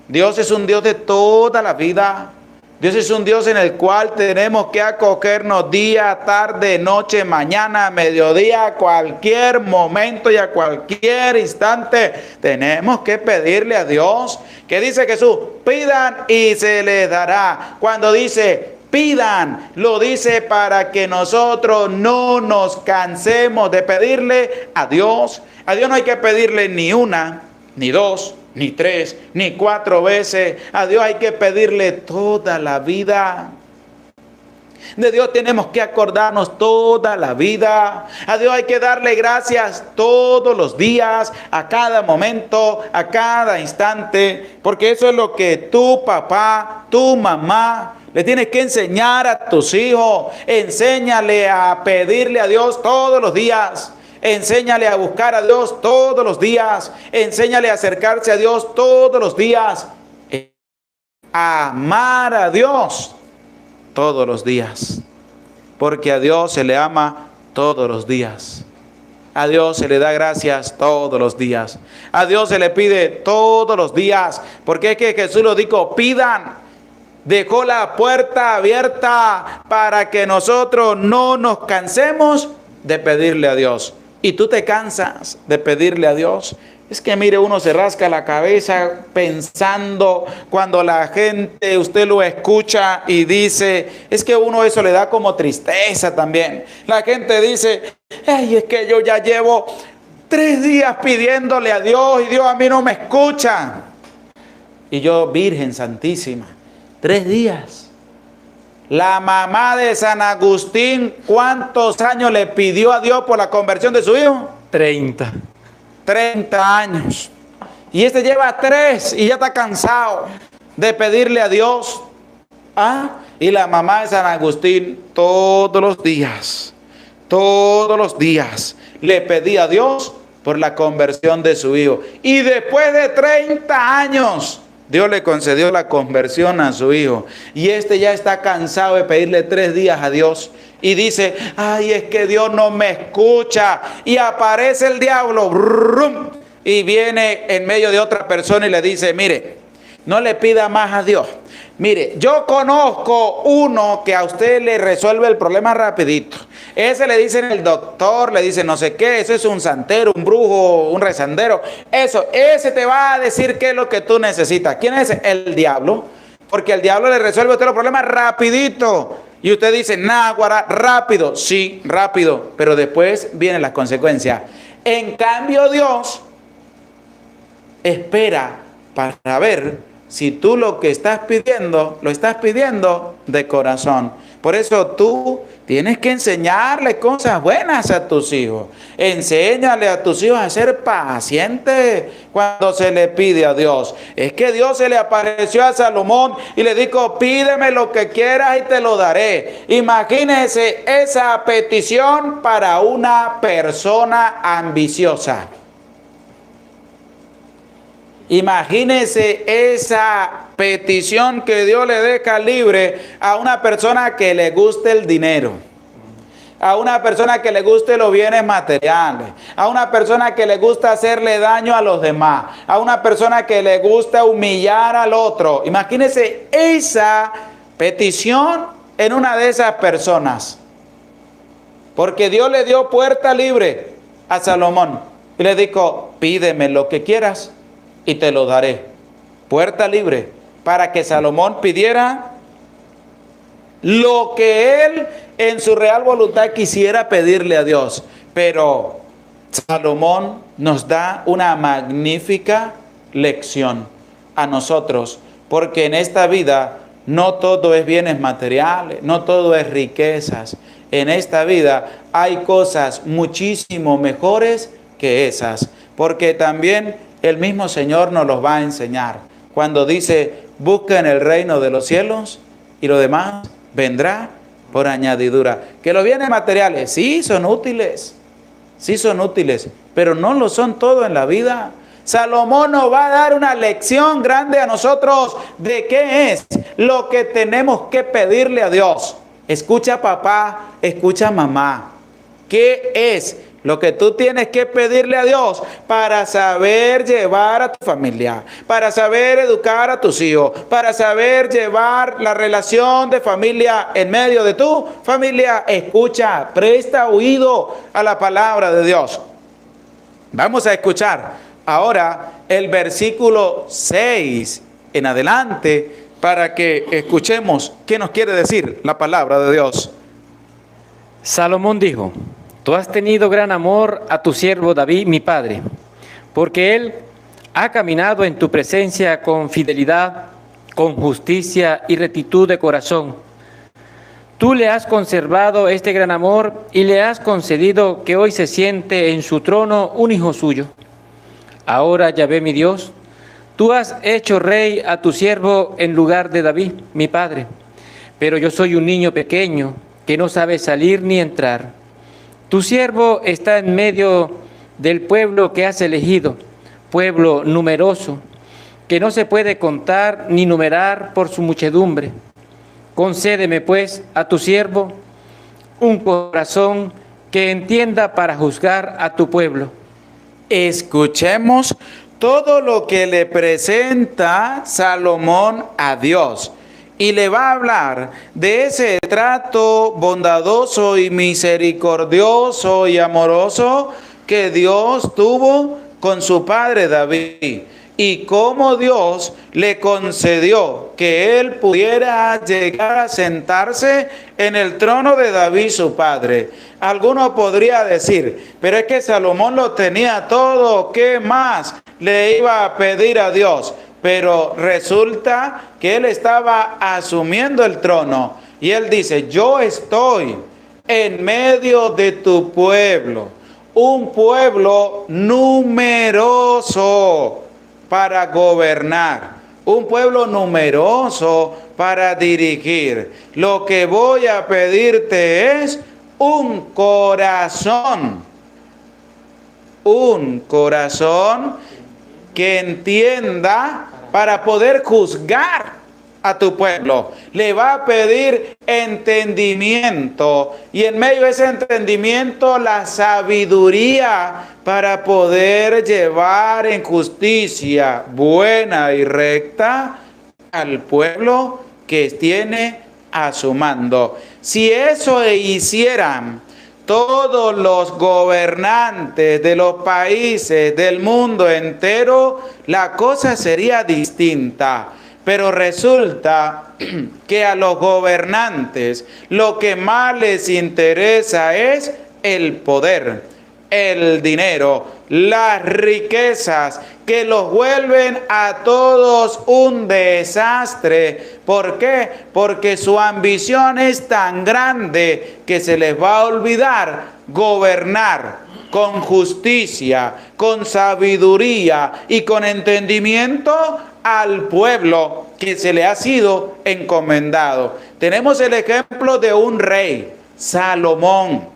Dios es un Dios de toda la vida. Dios es un Dios en el cual tenemos que acogernos día, tarde, noche, mañana, mediodía, a cualquier momento y a cualquier instante. Tenemos que pedirle a Dios. ¿Qué dice Jesús? Pidan y se les dará. Cuando dice pidan, lo dice para que nosotros no nos cansemos de pedirle a Dios. A Dios no hay que pedirle ni una, ni dos, ni tres, ni cuatro veces. A Dios hay que pedirle toda la vida. De Dios tenemos que acordarnos toda la vida. A Dios hay que darle gracias todos los días, a cada momento, a cada instante. Porque eso es lo que tu papá, tu mamá le tienes que enseñar a tus hijos. Enséñale a pedirle a Dios todos los días. Enséñale a buscar a Dios todos los días. Enséñale a acercarse a Dios todos los días. A amar a Dios todos los días. Porque a Dios se le ama todos los días. A Dios se le da gracias todos los días. A Dios se le pide todos los días. Porque es que Jesús lo dijo, pidan. Dejó la puerta abierta para que nosotros no nos cansemos de pedirle a Dios. ¿Y tú te cansas de pedirle a Dios? Es que mire, uno se rasca la cabeza pensando cuando la gente, usted lo escucha y dice, es que uno eso le da como tristeza también. La gente dice, ay, es que yo ya llevo 3 días pidiéndole a Dios y Dios a mí no me escucha. Y yo, Virgen Santísima, 3 días. La mamá de San Agustín, ¿cuántos años le pidió a Dios por la conversión de su hijo? 30. 30 años. Y este lleva 3 y ya está cansado de pedirle a Dios. Y la mamá de San Agustín todos los días le pedía a Dios por la conversión de su hijo. Y después de 30 años, Dios le concedió la conversión a su hijo. Y este ya está cansado de pedirle 3 días a Dios. Y dice, ay, es que Dios no me escucha. Y aparece el diablo. Brum, y viene en medio de otra persona y le dice, mire, no le pida más a Dios. Mire, yo conozco uno que a usted le resuelve el problema rapidito. Ese le dicen el doctor, le dice no sé qué, ese es un santero, un brujo, un rezandero. Ese te va a decir qué es lo que tú necesitas. ¿Quién es ese? El diablo. Porque el diablo le resuelve a usted los problemas rapidito. Y usted dice, náguara, rápido. Sí, rápido. Pero después vienen las consecuencias. En cambio, Dios espera para ver si tú lo que estás pidiendo, lo estás pidiendo de corazón. Por eso tú tienes que enseñarle cosas buenas a tus hijos. Enséñale a tus hijos a ser pacientes cuando se le pide a Dios. Es que Dios se le apareció a Salomón y le dijo, pídeme lo que quieras y te lo daré. Imagínese esa petición para una persona ambiciosa. Imagínese esa petición que Dios le deja libre a una persona que le guste el dinero, a una persona que le guste los bienes materiales, a una persona que le gusta hacerle daño a los demás, a una persona que le gusta humillar al otro. Imagínese esa petición en una de esas personas. Porque Dios le dio puerta libre a Salomón y le dijo, pídeme lo que quieras y te lo daré. Puerta libre para que Salomón pidiera lo que él en su real voluntad quisiera pedirle a Dios. Pero Salomón nos da una magnífica lección a nosotros, porque en esta vida no todo es bienes materiales, no todo es riquezas. En esta vida hay cosas muchísimo mejores que esas, porque también el mismo Señor nos los va a enseñar. Cuando dice, busquen el reino de los cielos y lo demás vendrá por añadidura. Que los bienes materiales, sí son útiles, pero no lo son todo en la vida. Salomón nos va a dar una lección grande a nosotros de qué es lo que tenemos que pedirle a Dios. Escucha papá, escucha mamá. ¿Qué es lo que tú tienes que pedirle a Dios para saber llevar a tu familia, para saber educar a tus hijos, para saber llevar la relación de familia en medio de tu familia? Escucha, presta oído a la palabra de Dios. Vamos a escuchar ahora el versículo 6 en adelante para que escuchemos qué nos quiere decir la palabra de Dios. Salomón dijo: Tú has tenido gran amor a tu siervo David, mi padre, porque él ha caminado en tu presencia con fidelidad, con justicia y rectitud de corazón. Tú le has conservado este gran amor y le has concedido que hoy se siente en su trono un hijo suyo. Ahora, Yahvé mi Dios, tú has hecho rey a tu siervo en lugar de David, mi padre. Pero yo soy un niño pequeño que no sabe salir ni entrar. Tu siervo está en medio del pueblo que has elegido, pueblo numeroso, que no se puede contar ni numerar por su muchedumbre. Concédeme, pues, a tu siervo un corazón que entienda para juzgar a tu pueblo. Escuchemos todo lo que le presenta Salomón a Dios. Y le va a hablar de ese trato bondadoso y misericordioso y amoroso que Dios tuvo con su padre David. Y cómo Dios le concedió que él pudiera llegar a sentarse en el trono de David, su padre. Alguno podría decir, pero es que Salomón lo tenía todo, ¿qué más le iba a pedir a Dios? Pero resulta que él estaba asumiendo el trono y él dice: yo estoy en medio de tu pueblo, un pueblo numeroso para gobernar, un pueblo numeroso para dirigir. Lo que voy a pedirte es un corazón que entienda para poder juzgar a tu pueblo. Le va a pedir entendimiento y en medio de ese entendimiento la sabiduría para poder llevar en justicia buena y recta al pueblo que tiene a su mando. Si eso hicieran todos los gobernantes de los países del mundo entero, la cosa sería distinta. Pero resulta que a los gobernantes lo que más les interesa es el poder, el dinero, las riquezas, que los vuelven a todos un desastre. ¿Por qué? Porque su ambición es tan grande que se les va a olvidar gobernar con justicia, con sabiduría y con entendimiento al pueblo que se le ha sido encomendado. Tenemos el ejemplo de un rey, Salomón,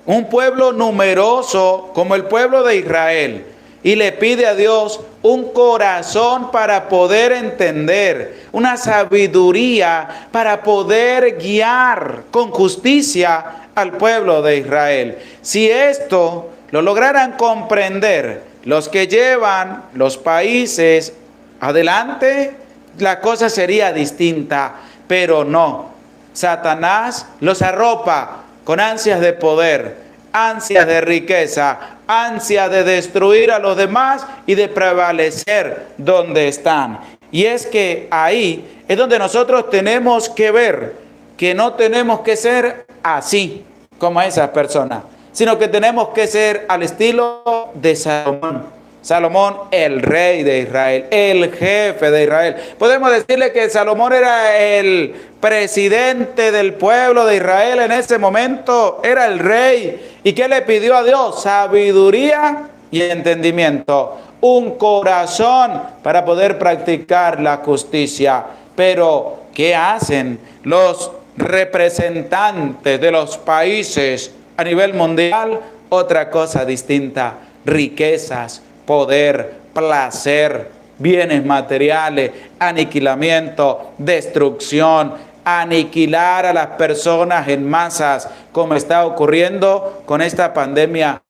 un pueblo numeroso como el pueblo de Israel, y le pide a Dios un corazón para poder entender, una sabiduría para poder guiar con justicia al pueblo de Israel. Si esto lo lograran comprender los que llevan los países adelante, la cosa sería distinta, pero no. Satanás los arropa con ansias de poder, ansias de riqueza, ansias de destruir a los demás y de prevalecer donde están. Y es que ahí es donde nosotros tenemos que ver que no tenemos que ser así como esas personas, sino que tenemos que ser al estilo de Salomón. Salomón, el rey de Israel, el jefe de Israel. Podemos decirle que Salomón era el presidente del pueblo de Israel en ese momento, era el rey. ¿Y qué le pidió a Dios? Sabiduría y entendimiento, un corazón para poder practicar la justicia. Pero ¿Qué hacen los representantes de los países a nivel mundial? Otra cosa distinta: riquezas, poder, placer, bienes materiales, aniquilamiento, destrucción, aniquilar a las personas en masas, como está ocurriendo con esta pandemia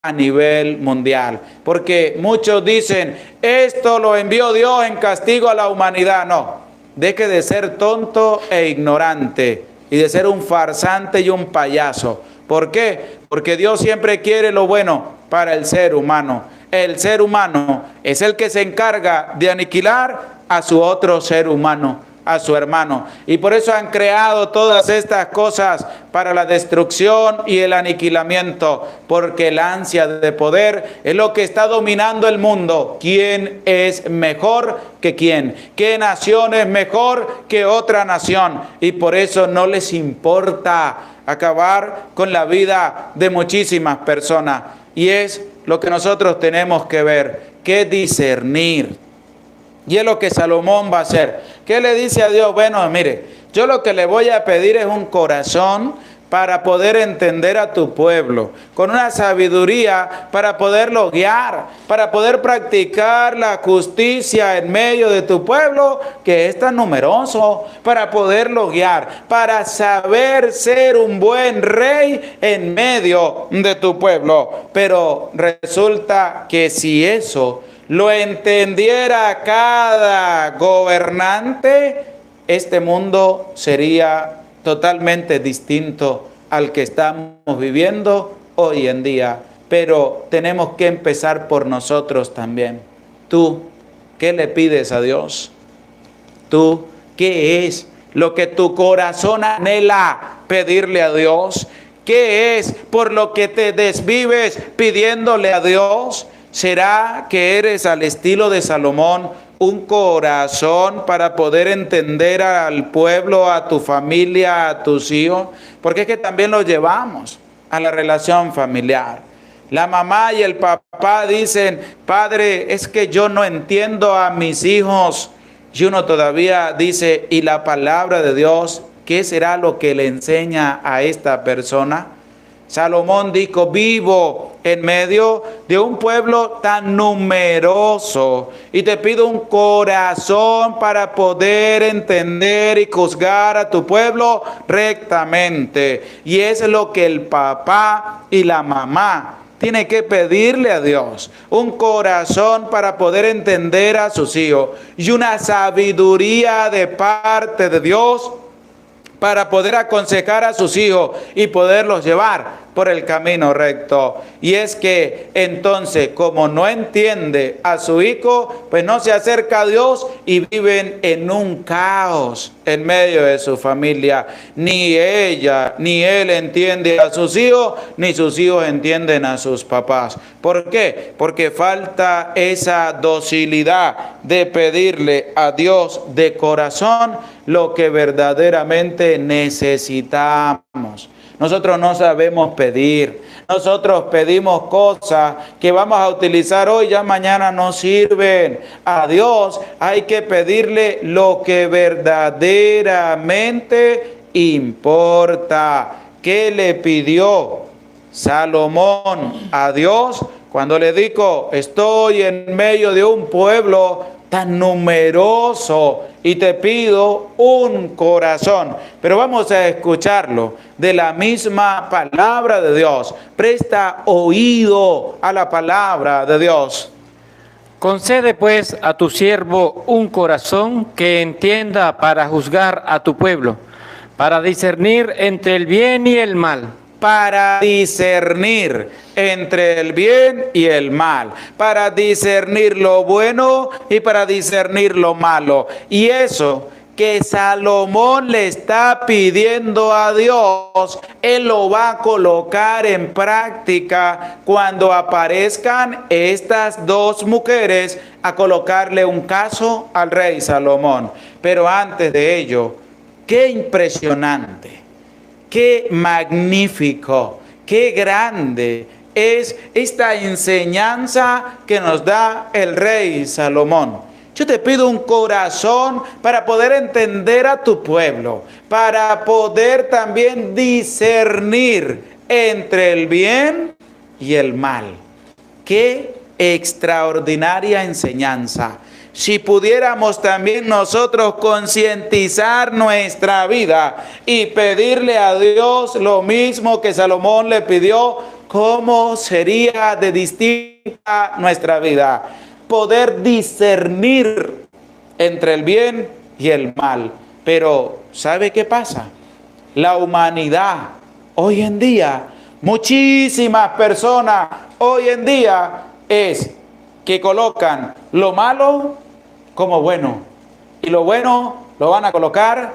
a nivel mundial. Porque muchos dicen, esto lo envió Dios en castigo a la humanidad. No, deje de ser tonto e ignorante y de ser un farsante y un payaso. ¿Por qué? Porque Dios siempre quiere lo bueno para el ser humano. El ser humano es el que se encarga de aniquilar a su otro ser humano, a su hermano. Y por eso han creado todas estas cosas para la destrucción y el aniquilamiento, porque el ansia de poder es lo que está dominando el mundo. ¿Quién es mejor que quién? ¿Qué nación es mejor que otra nación? Y por eso no les importa acabar con la vida de muchísimas personas. Y es lo que nosotros tenemos que ver, que discernir. Y es lo que Salomón va a hacer. ¿Qué le dice a Dios? Bueno, mire, yo lo que le voy a pedir es un corazón para poder entender a tu pueblo, con una sabiduría para poderlo guiar, para poder practicar la justicia en medio de tu pueblo, que es tan numeroso, para poderlo guiar, para saber ser un buen rey en medio de tu pueblo. Pero resulta que si eso lo entendiera cada gobernante, este mundo sería totalmente distinto al que estamos viviendo hoy en día. Pero tenemos que empezar por nosotros también. ¿Tú qué le pides a Dios? ¿Tú qué es lo que tu corazón anhela pedirle a Dios? ¿Qué es por lo que te desvives pidiéndole a Dios? ¿Será que eres al estilo de Salomón, un corazón para poder entender al pueblo, a tu familia, a tus hijos? Porque es que también lo llevamos a la relación familiar. La mamá y el papá dicen, padre, es que yo no entiendo a mis hijos. Y uno todavía dice, ¿y la palabra de Dios? ¿Qué será lo que le enseña a esta persona? Salomón dijo, vivo en medio de un pueblo tan numeroso y te pido un corazón para poder entender y juzgar a tu pueblo rectamente. Y es lo que el papá y la mamá tiene que pedirle a Dios, un corazón para poder entender a sus hijos y una sabiduría de parte de Dios para poder aconsejar a sus hijos y poderlos llevar por el camino recto. Y es que entonces, como no entiende a su hijo, pues no se acerca a Dios y viven en un caos en medio de su familia. Ni ella ni él entiende a sus hijos, ni sus hijos entienden a sus papás. ¿Por qué? Porque falta esa docilidad de pedirle a Dios de corazón lo que verdaderamente necesitamos. Nosotros no sabemos pedir. Nosotros pedimos cosas que vamos a utilizar hoy, ya mañana no sirven. A Dios hay que pedirle lo que verdaderamente importa. ¿Qué le pidió Salomón a Dios cuando le dijo, estoy en medio de un pueblo tan numeroso y te pido un corazón? Pero vamos a escucharlo de la misma palabra de Dios. Presta oído a la palabra de Dios. Concede pues a tu siervo un corazón que entienda para juzgar a tu pueblo, para discernir entre el bien y el mal. Para discernir entre el bien y el mal, para discernir lo bueno y para discernir lo malo. Y eso que Salomón le está pidiendo a Dios, él lo va a colocar en práctica cuando aparezcan estas dos mujeres a colocarle un caso al rey Salomón. Pero antes de ello, qué impresionante, qué magnífico, qué grande es esta enseñanza que nos da el rey Salomón. Yo te pido un corazón para poder entender a tu pueblo, para poder también discernir entre el bien y el mal. ¡Qué extraordinaria enseñanza! Si pudiéramos también nosotros concientizar nuestra vida y pedirle a Dios lo mismo que Salomón le pidió, ¿cómo sería de distinta nuestra vida? Poder discernir entre el bien y el mal. Pero, ¿sabe qué pasa? La humanidad, hoy en día, muchísimas personas, hoy en día, es que colocan lo malo como bueno, y lo bueno lo van a colocar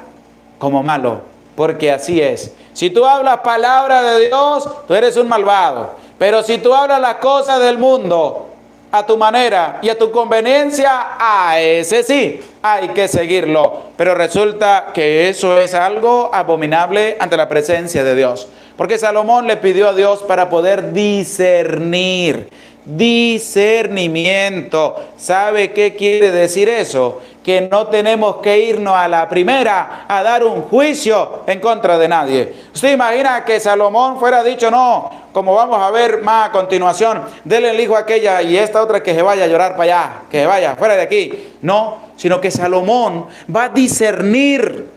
como malo, porque así es. Si tú hablas palabra de Dios, tú eres un malvado, pero si tú hablas las cosas del mundo a tu manera y a tu conveniencia, a ese sí hay que seguirlo. Pero resulta que eso es algo abominable ante la presencia de Dios, porque Salomón le pidió a Dios para poder discernir. Discernimiento. ¿Sabe qué quiere decir eso? Que no tenemos que irnos a la primera a dar un juicio en contra de nadie. ¿Usted imagina que Salomón fuera dicho, no, como vamos a ver más a continuación, dele el hijo a aquella y esta otra que se vaya a llorar para allá, que se vaya fuera de aquí? No, sino que Salomón va a discernir,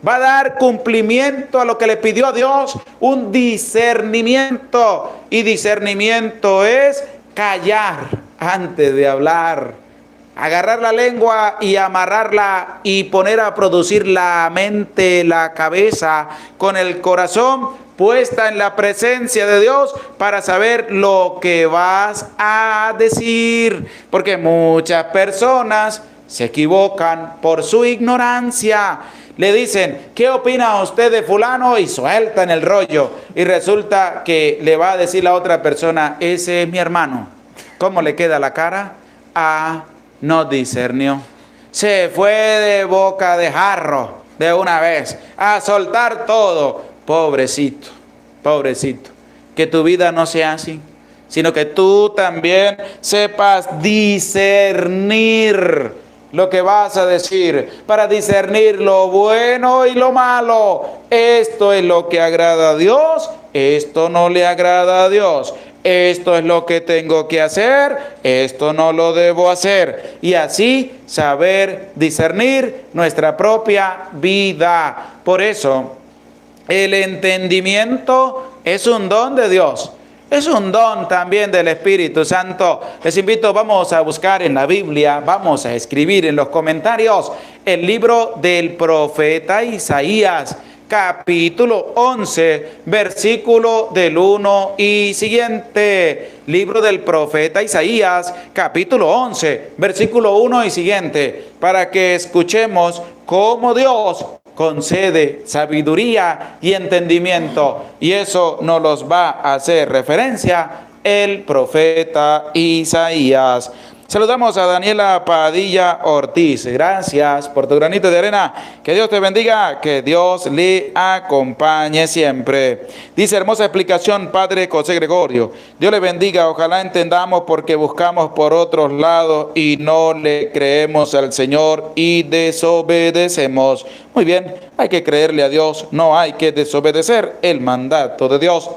va a dar cumplimiento a lo que le pidió a Dios, un discernimiento. Y discernimiento es callar antes de hablar, agarrar la lengua y amarrarla y poner a producir la mente, la cabeza, con el corazón puesta en la presencia de Dios para saber lo que vas a decir. Porque muchas personas se equivocan por su ignorancia. Le dicen, ¿qué opina usted de fulano? Y sueltan el rollo. Y resulta que le va a decir la otra persona, ese es mi hermano. ¿Cómo le queda la cara? Ah, no discernió. Se fue de boca de jarro de una vez a soltar todo. Pobrecito, pobrecito. Que tu vida no sea así, sino que tú también sepas discernir lo que vas a decir, para discernir lo bueno y lo malo. Esto es lo que agrada a Dios, esto no le agrada a Dios. Esto es lo que tengo que hacer, esto no lo debo hacer. Y así saber discernir nuestra propia vida. Por eso, el entendimiento es un don de Dios. Es un don también del Espíritu Santo. Les invito, vamos a buscar en la Biblia, vamos a escribir en los comentarios el libro del profeta Isaías, capítulo 11, versículo del 1 y siguiente. Libro del profeta Isaías, capítulo 11, versículo 1 y siguiente, para que escuchemos cómo Dios concede sabiduría y entendimiento, y eso nos los va a hacer referencia el profeta Isaías. Saludamos a Daniela Padilla Ortiz. Gracias por tu granito de arena. Que Dios te bendiga, que Dios le acompañe siempre. Dice, hermosa explicación, Padre José Gregorio. Dios le bendiga. Ojalá entendamos porque buscamos por otros lados y no le creemos al Señor y desobedecemos. Muy bien, hay que creerle a Dios, no hay que desobedecer el mandato de Dios.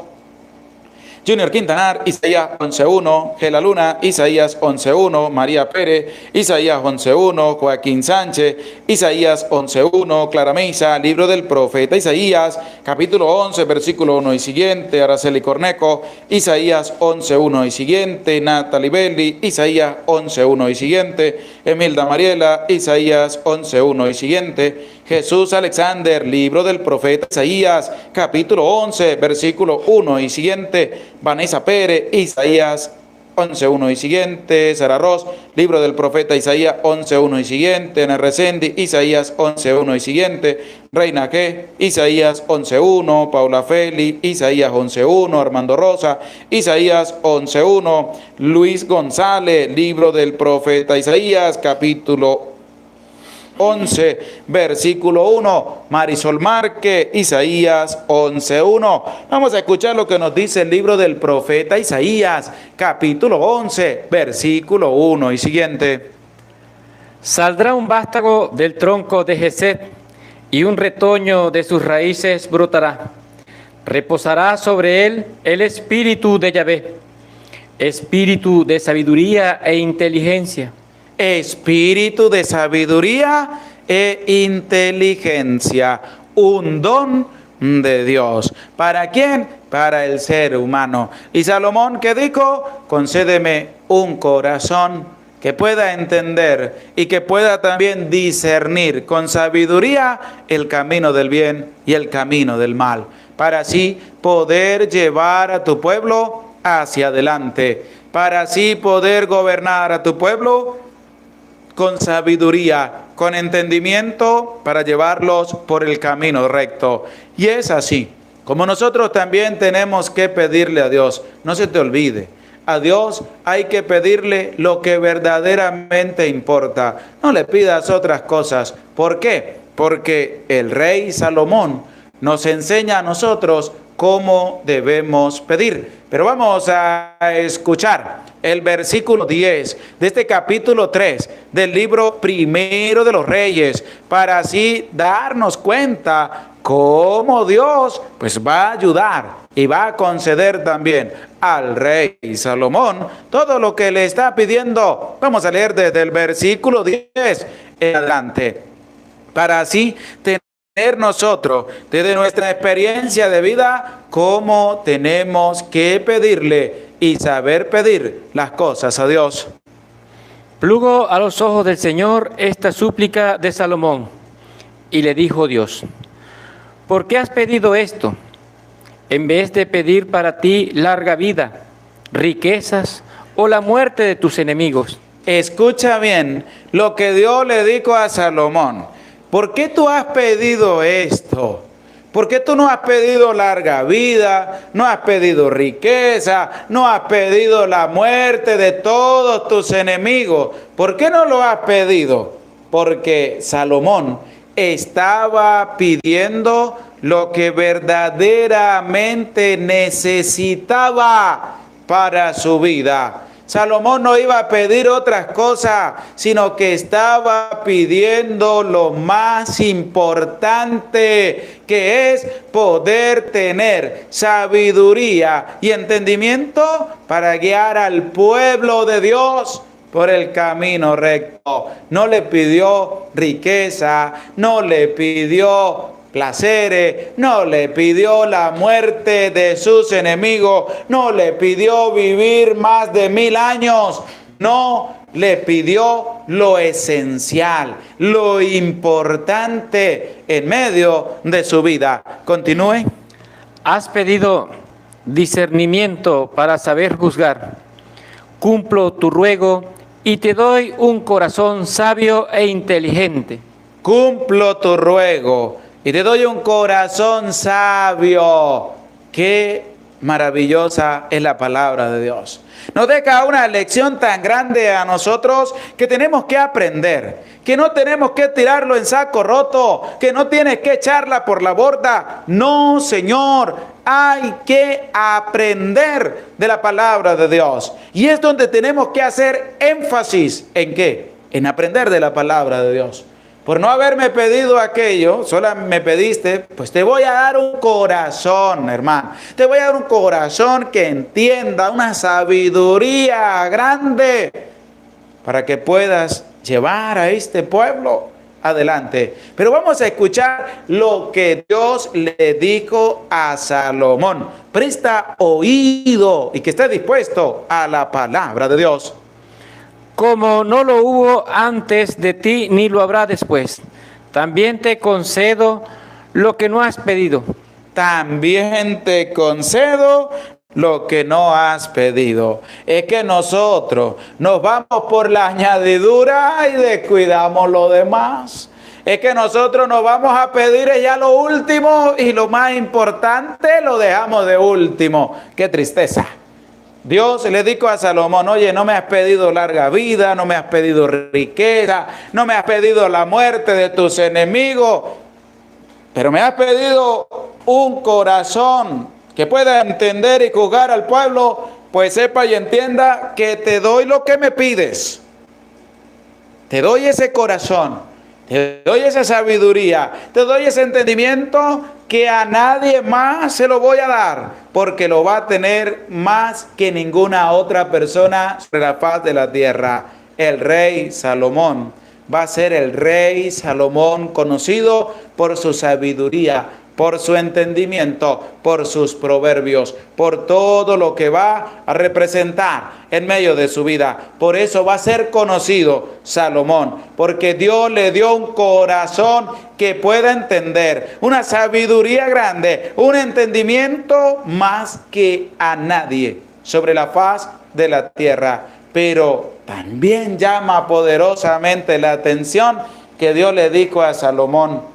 Junior Quintanar, Isaías 11.1, Gela Luna, Isaías 11.1, María Pérez, Isaías 11.1, Joaquín Sánchez, Isaías 11.1, Clara Mesa, libro del profeta Isaías, capítulo 11, versículo 1 y siguiente, Araceli Corneco, Isaías 11.1 y siguiente, Natalie Belli, Isaías 11.1 y siguiente, Emilda Mariela, Isaías 11.1 y siguiente, Jesús Alexander, libro del profeta Isaías, capítulo 11, versículo 1 y siguiente, Vanessa Pérez, Isaías 11.1 y siguiente, Sara Ross, libro del profeta Isaías 11.1 y siguiente, Ana Resendi, Isaías 11.1 y siguiente, Reina G, Isaías 11.1, Paula Feli, Isaías 11.1, Armando Rosa, Isaías 11.1, Luis González, libro del profeta Isaías, capítulo 11, versículo 1, Marisol Márquez, Isaías 11.1. Vamos a escuchar lo que nos dice el libro del profeta Isaías, capítulo 11, versículo 1 y siguiente. Saldrá un vástago del tronco de Jesed, y un retoño de sus raíces brotará. Reposará sobre él el espíritu de Yahvé, espíritu de sabiduría e inteligencia. Espíritu de sabiduría e inteligencia, un don de Dios. ¿Para quién? Para el ser humano. Y Salomón, ¿qué dijo? Concédeme un corazón que pueda entender y que pueda también discernir con sabiduría el camino del bien y el camino del mal, para así poder llevar a tu pueblo hacia adelante, para así poder gobernar a tu pueblo con sabiduría, con entendimiento, para llevarlos por el camino recto. Y es así, como nosotros también tenemos que pedirle a Dios. No se te olvide, a Dios hay que pedirle lo que verdaderamente importa. No le pidas otras cosas. ¿Por qué? Porque el rey Salomón nos enseña a nosotros cómo debemos pedir. Pero vamos a escuchar el versículo 10 de este capítulo 3 del libro primero de los Reyes, para así darnos cuenta cómo Dios pues va a ayudar y va a conceder también al rey Salomón todo lo que le está pidiendo. Vamos a leer desde el versículo 10 en adelante, para así tener nosotros, desde nuestra experiencia de vida, cómo tenemos que pedirle y saber pedir las cosas a Dios. Plugo a los ojos del Señor esta súplica de Salomón, y le dijo Dios: ¿por qué has pedido esto? En vez de pedir para ti larga vida, riquezas o la muerte de tus enemigos. Escucha bien lo que Dios le dijo a Salomón. ¿Por qué tú has pedido esto? ¿Por qué tú no has pedido larga vida, no has pedido riqueza, no has pedido la muerte de todos tus enemigos? ¿Por qué no lo has pedido? Porque Salomón estaba pidiendo lo que verdaderamente necesitaba para su vida. Salomón no iba a pedir otras cosas, sino que estaba pidiendo lo más importante, que es poder tener sabiduría y entendimiento para guiar al pueblo de Dios por el camino recto. No le pidió riqueza, no le pidió placeres, no le pidió la muerte de sus enemigos, no le pidió vivir más de 1000 años, no le pidió lo esencial, lo importante en medio de su vida. Continúe. Has pedido discernimiento para saber juzgar. Cumplo tu ruego y te doy un corazón sabio e inteligente. Cumplo tu ruego y te doy un corazón sabio. Qué maravillosa es la palabra de Dios. Nos deja una lección tan grande a nosotros que tenemos que aprender, que no tenemos que tirarlo en saco roto, que no tienes que echarla por la borda. No, Señor, hay que aprender de la palabra de Dios. Y es donde tenemos que hacer énfasis. ¿En qué? En aprender de la palabra de Dios. Por no haberme pedido aquello, solo me pediste, pues te voy a dar un corazón, hermano. Te voy a dar un corazón que entienda, una sabiduría grande, para que puedas llevar a este pueblo adelante. Pero vamos a escuchar lo que Dios le dijo a Salomón. Presta oído y que esté dispuesto a la palabra de Dios. Como no lo hubo antes de ti, ni lo habrá después, también te concedo lo que no has pedido. También te concedo lo que no has pedido. Es que nosotros nos vamos por la añadidura y descuidamos lo demás. Es que nosotros nos vamos a pedir ya lo último y lo más importante lo dejamos de último. ¡Qué tristeza! Dios le dijo a Salomón: oye, no me has pedido larga vida, no me has pedido riqueza, no me has pedido la muerte de tus enemigos, pero me has pedido un corazón que pueda entender y juzgar al pueblo. Pues sepa y entienda que te doy lo que me pides. te doy ese corazón, te doy esa sabiduría, te doy ese entendimiento que a nadie más se lo voy a dar, porque lo va a tener más que ninguna otra persona sobre la faz de la tierra. El rey Salomón va a ser el rey Salomón conocido por su sabiduría, por su entendimiento, por sus proverbios, por todo lo que va a representar en medio de su vida. Por eso va a ser conocido Salomón, porque Dios le dio un corazón que pueda entender, una sabiduría grande, un entendimiento más que a nadie sobre la faz de la tierra. Pero también llama poderosamente la atención que Dios le dijo a Salomón: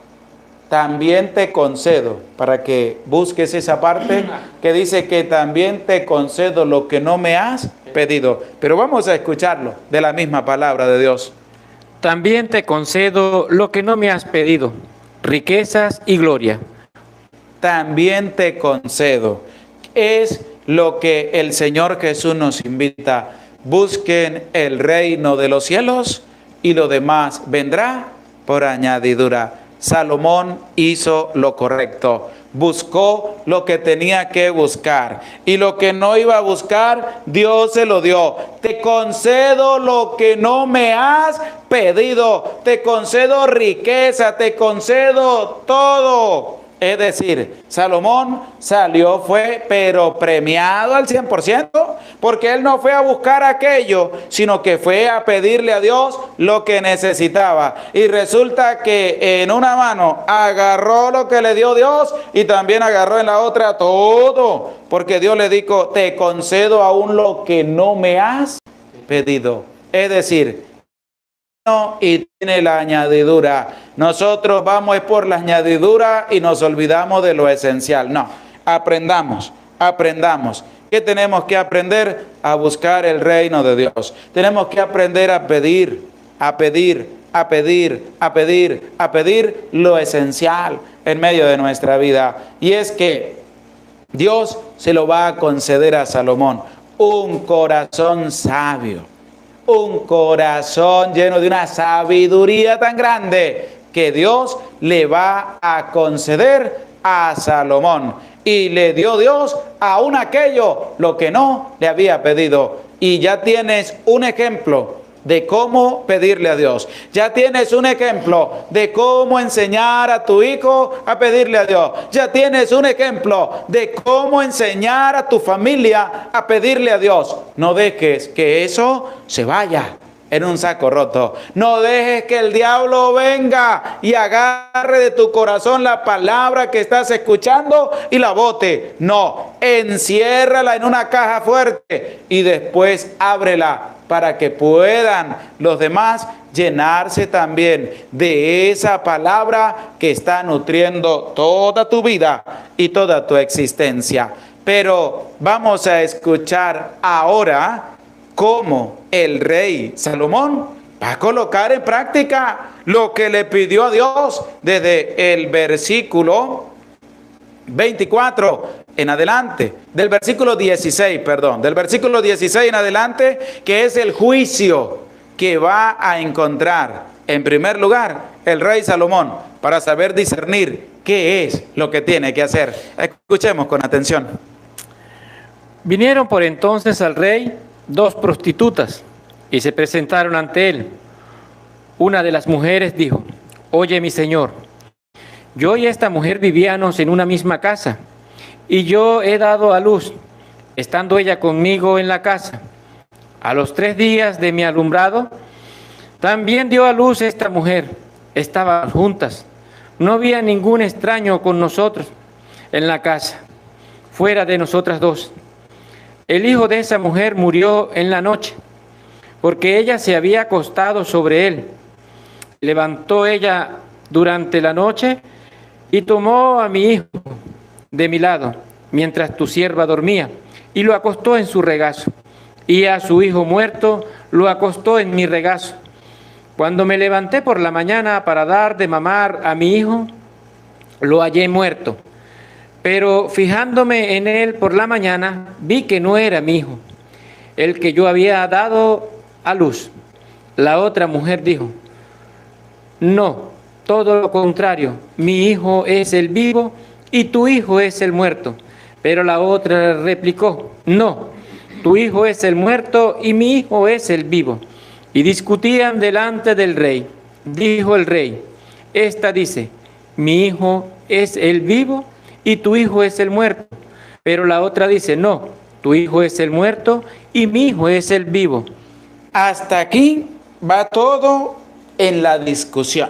también te concedo, para que busques esa parte que dice que también te concedo lo que no me has pedido. Pero vamos a escucharlo de la misma palabra de Dios. También te concedo lo que no me has pedido, riquezas y gloria. También te concedo. Es lo que el Señor Jesús nos invita. Busquen el reino de los cielos y lo demás vendrá por añadidura. Salomón hizo lo correcto, buscó lo que tenía que buscar, y lo que no iba a buscar, Dios se lo dio. Te concedo lo que no me has pedido, te concedo riqueza, te concedo todo. Es decir, Salomón salió, pero premiado al 100%, porque él no fue a buscar aquello, sino que fue a pedirle a Dios lo que necesitaba. Y resulta que en una mano agarró lo que le dio Dios y también agarró en la otra todo, porque Dios le dijo: te concedo aún lo que no me has pedido. Es decir, y tiene la añadidura. Nosotros vamos por la añadidura y nos olvidamos de lo esencial. No, aprendamos. ¿Qué tenemos que aprender? A buscar el reino de Dios. Tenemos que aprender a pedir lo esencial en medio de nuestra vida. Y es que Dios se lo va a conceder a Salomón: un corazón sabio, un corazón lleno de una sabiduría tan grande que Dios le va a conceder a Salomón. Y le dio Dios aún aquello lo que no le había pedido. Y ya tienes un ejemplo de cómo pedirle a Dios. Ya tienes un ejemplo de cómo enseñar a tu hijo a pedirle a Dios. Ya tienes un ejemplo de cómo enseñar a tu familia a pedirle a Dios. No dejes que eso se vaya en un saco roto. No dejes que el diablo venga y agarre de tu corazón la palabra que estás escuchando y la bote. No, enciérrala en una caja fuerte y después ábrela para que puedan los demás llenarse también de esa palabra que está nutriendo toda tu vida y toda tu existencia. Pero vamos a escuchar ahora cómo el rey Salomón va a colocar en práctica lo que le pidió a Dios desde el versículo 24 en adelante, del versículo 16 en adelante, que es el juicio que va a encontrar en primer lugar el rey Salomón para saber discernir qué es lo que tiene que hacer. Escuchemos con atención. Vinieron por entonces al rey 2 prostitutas y se presentaron ante él. Una de las mujeres dijo: oye, mi señor, yo y esta mujer vivíamos en una misma casa, y yo he dado a luz, estando ella conmigo en la casa. A los 3 días de mi alumbrado, también dio a luz esta mujer. Estaban juntas. No había ningún extraño con nosotros en la casa, fuera de nosotras 2. El hijo de esa mujer murió en la noche, porque ella se había acostado sobre él. Levantó ella durante la noche y tomó a mi hijo de mi lado, mientras tu sierva dormía, y lo acostó en su regazo. Y a su hijo muerto lo acostó en mi regazo. Cuando me levanté por la mañana para dar de mamar a mi hijo, lo hallé muerto. Pero fijándome en él por la mañana, vi que no era mi hijo, el que yo había dado a luz. La otra mujer dijo, no, todo lo contrario, mi hijo es el vivo y tu hijo es el muerto. Pero la otra replicó, no, tu hijo es el muerto y mi hijo es el vivo. Y discutían delante del rey. Dijo el rey, esta dice, mi hijo es el vivo y tu hijo es el muerto. Pero la otra dice, no, tu hijo es el muerto y mi hijo es el vivo. Hasta aquí va todo en la discusión.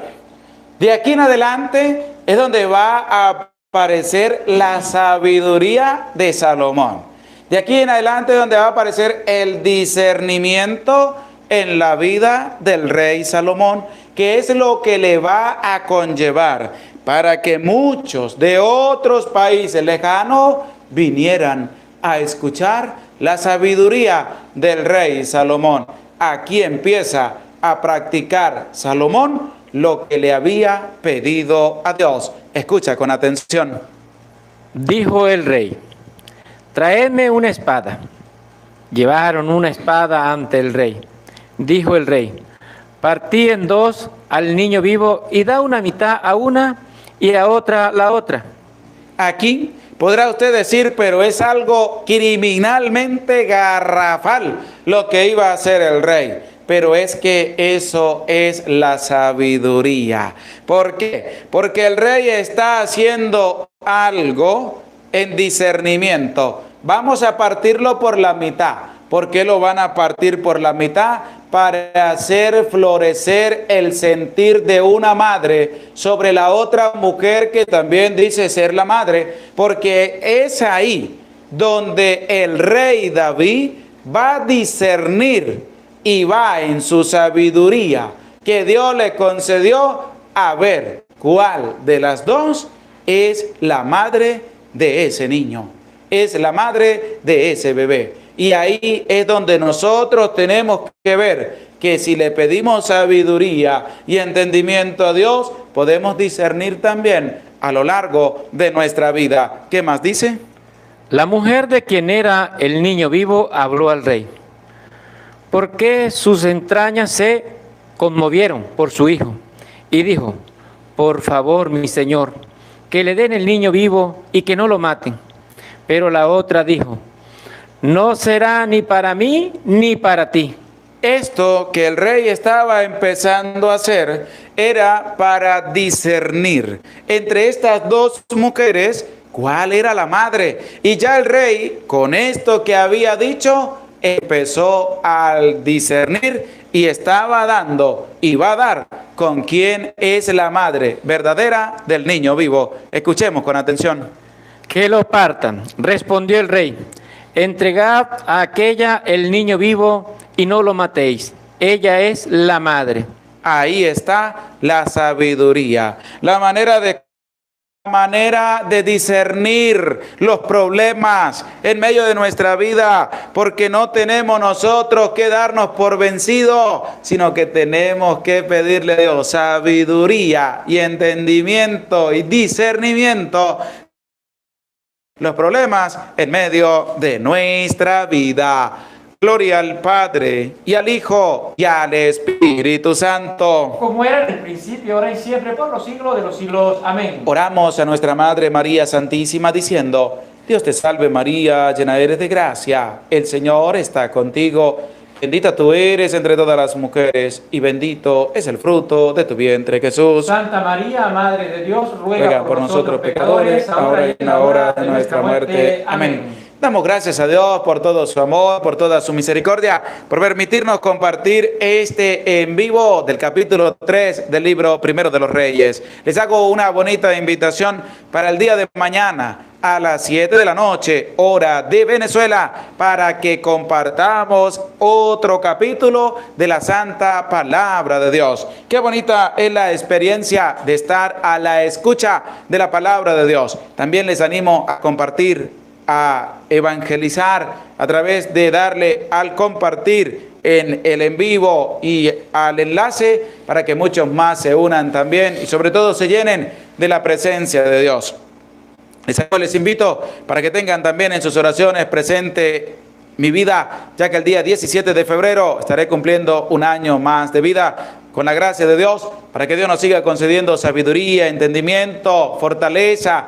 De aquí en adelante es donde va a aparecer la sabiduría de Salomón. De aquí en adelante es donde va a aparecer el discernimiento en la vida del rey Salomón, que es lo que le va a conllevar para que muchos de otros países lejanos vinieran a escuchar la sabiduría del rey Salomón. Aquí empieza a practicar Salomón lo que le había pedido a Dios. Escucha con atención. Dijo el rey, traedme una espada. Llevaron una espada ante el rey. Dijo el rey, partí en dos al niño vivo y da una mitad a una y a otra la otra. Aquí podrá usted decir, pero es algo criminalmente garrafal lo que iba a hacer el rey. Pero es que eso es la sabiduría. ¿Por qué? Porque el rey está haciendo algo en discernimiento. Vamos a partirlo por la mitad. ¿Por qué lo van a partir por la mitad? Para hacer florecer el sentir de una madre sobre la otra mujer que también dice ser la madre, porque es ahí donde el rey David va a discernir y va en su sabiduría que Dios le concedió a ver cuál de las dos es la madre de ese niño, es la madre de ese bebé. Y ahí es donde nosotros tenemos que ver que si le pedimos sabiduría y entendimiento a Dios, podemos discernir también a lo largo de nuestra vida. ¿Qué más dice? La mujer de quien era el niño vivo habló al rey, porque sus entrañas se conmovieron por su hijo, y dijo, por favor, mi señor, que le den el niño vivo y que no lo maten. Pero la otra dijo, no será ni para mí ni para ti. Esto que el rey estaba empezando a hacer era para discernir entre estas dos mujeres cuál era la madre. Y ya el rey, con esto que había dicho, empezó a discernir y estaba dando y va a dar con quién es la madre verdadera del niño vivo. Escuchemos con atención. Que lo partan, respondió el rey. Entregad a aquella el niño vivo y no lo matéis. Ella es la madre. Ahí está la sabiduría, la manera de discernir los problemas en medio de nuestra vida, porque no tenemos nosotros que darnos por vencidos, sino que tenemos que pedirle a Dios sabiduría y entendimiento y discernimiento los problemas en medio de nuestra vida. Gloria al Padre, y al Hijo, y al Espíritu Santo. Como era en el principio, ahora y siempre, por los siglos de los siglos. Amén. Oramos a nuestra Madre María Santísima diciendo, Dios te salve María, llena eres de gracia, el Señor está contigo. Bendita tú eres entre todas las mujeres, y bendito es el fruto de tu vientre, Jesús. Santa María, Madre de Dios, ruega por nosotros pecadores, ahora y en la hora de nuestra muerte. Amén. Damos gracias a Dios por todo su amor, por toda su misericordia, por permitirnos compartir este en vivo del capítulo 3 del libro Primero de los Reyes. Les hago una bonita invitación para el día de mañana a las 7 de la noche, hora de Venezuela, para que compartamos otro capítulo de la Santa Palabra de Dios. Qué bonita es la experiencia de estar a la escucha de la Palabra de Dios. También les animo a compartir, a evangelizar a través de darle al compartir en el en vivo y al enlace para que muchos más se unan también y sobre todo se llenen de la presencia de Dios. Les invito para que tengan también en sus oraciones presente mi vida, ya que el día 17 de febrero estaré cumpliendo un año más de vida, con la gracia de Dios, para que Dios nos siga concediendo sabiduría, entendimiento, fortaleza,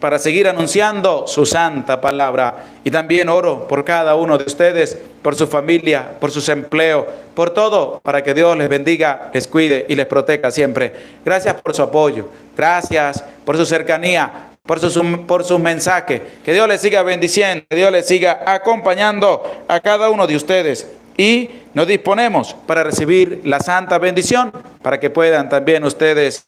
para seguir anunciando su santa palabra. Y también oro por cada uno de ustedes, por su familia, por sus empleos, por todo, para que Dios les bendiga, les cuide y les proteja siempre. Gracias por su apoyo, gracias por su cercanía, por sus mensajes. Que Dios les siga bendiciendo, que Dios les siga acompañando a cada uno de ustedes. Y nos disponemos para recibir la santa bendición, para que puedan también ustedes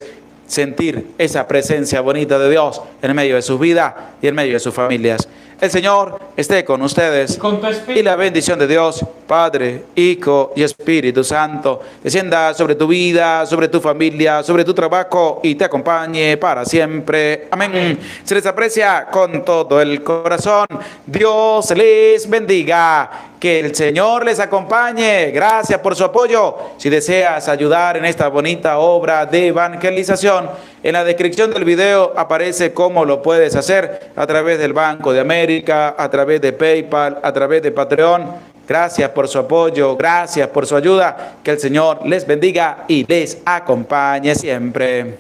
sentir esa presencia bonita de Dios en medio de su vida y en medio de sus familias. El Señor esté con ustedes y la bendición de Dios, Padre, Hijo y Espíritu Santo, descienda sobre tu vida, sobre tu familia, sobre tu trabajo y te acompañe para siempre. Amén. Se les aprecia con todo el corazón. Dios les bendiga. Que el Señor les acompañe. Gracias por su apoyo. Si deseas ayudar en esta bonita obra de evangelización, en la descripción del video aparece cómo lo puedes hacer a través del Banco de América, a través de PayPal, a través de Patreon. Gracias por su apoyo, gracias por su ayuda. Que el Señor les bendiga y les acompañe siempre.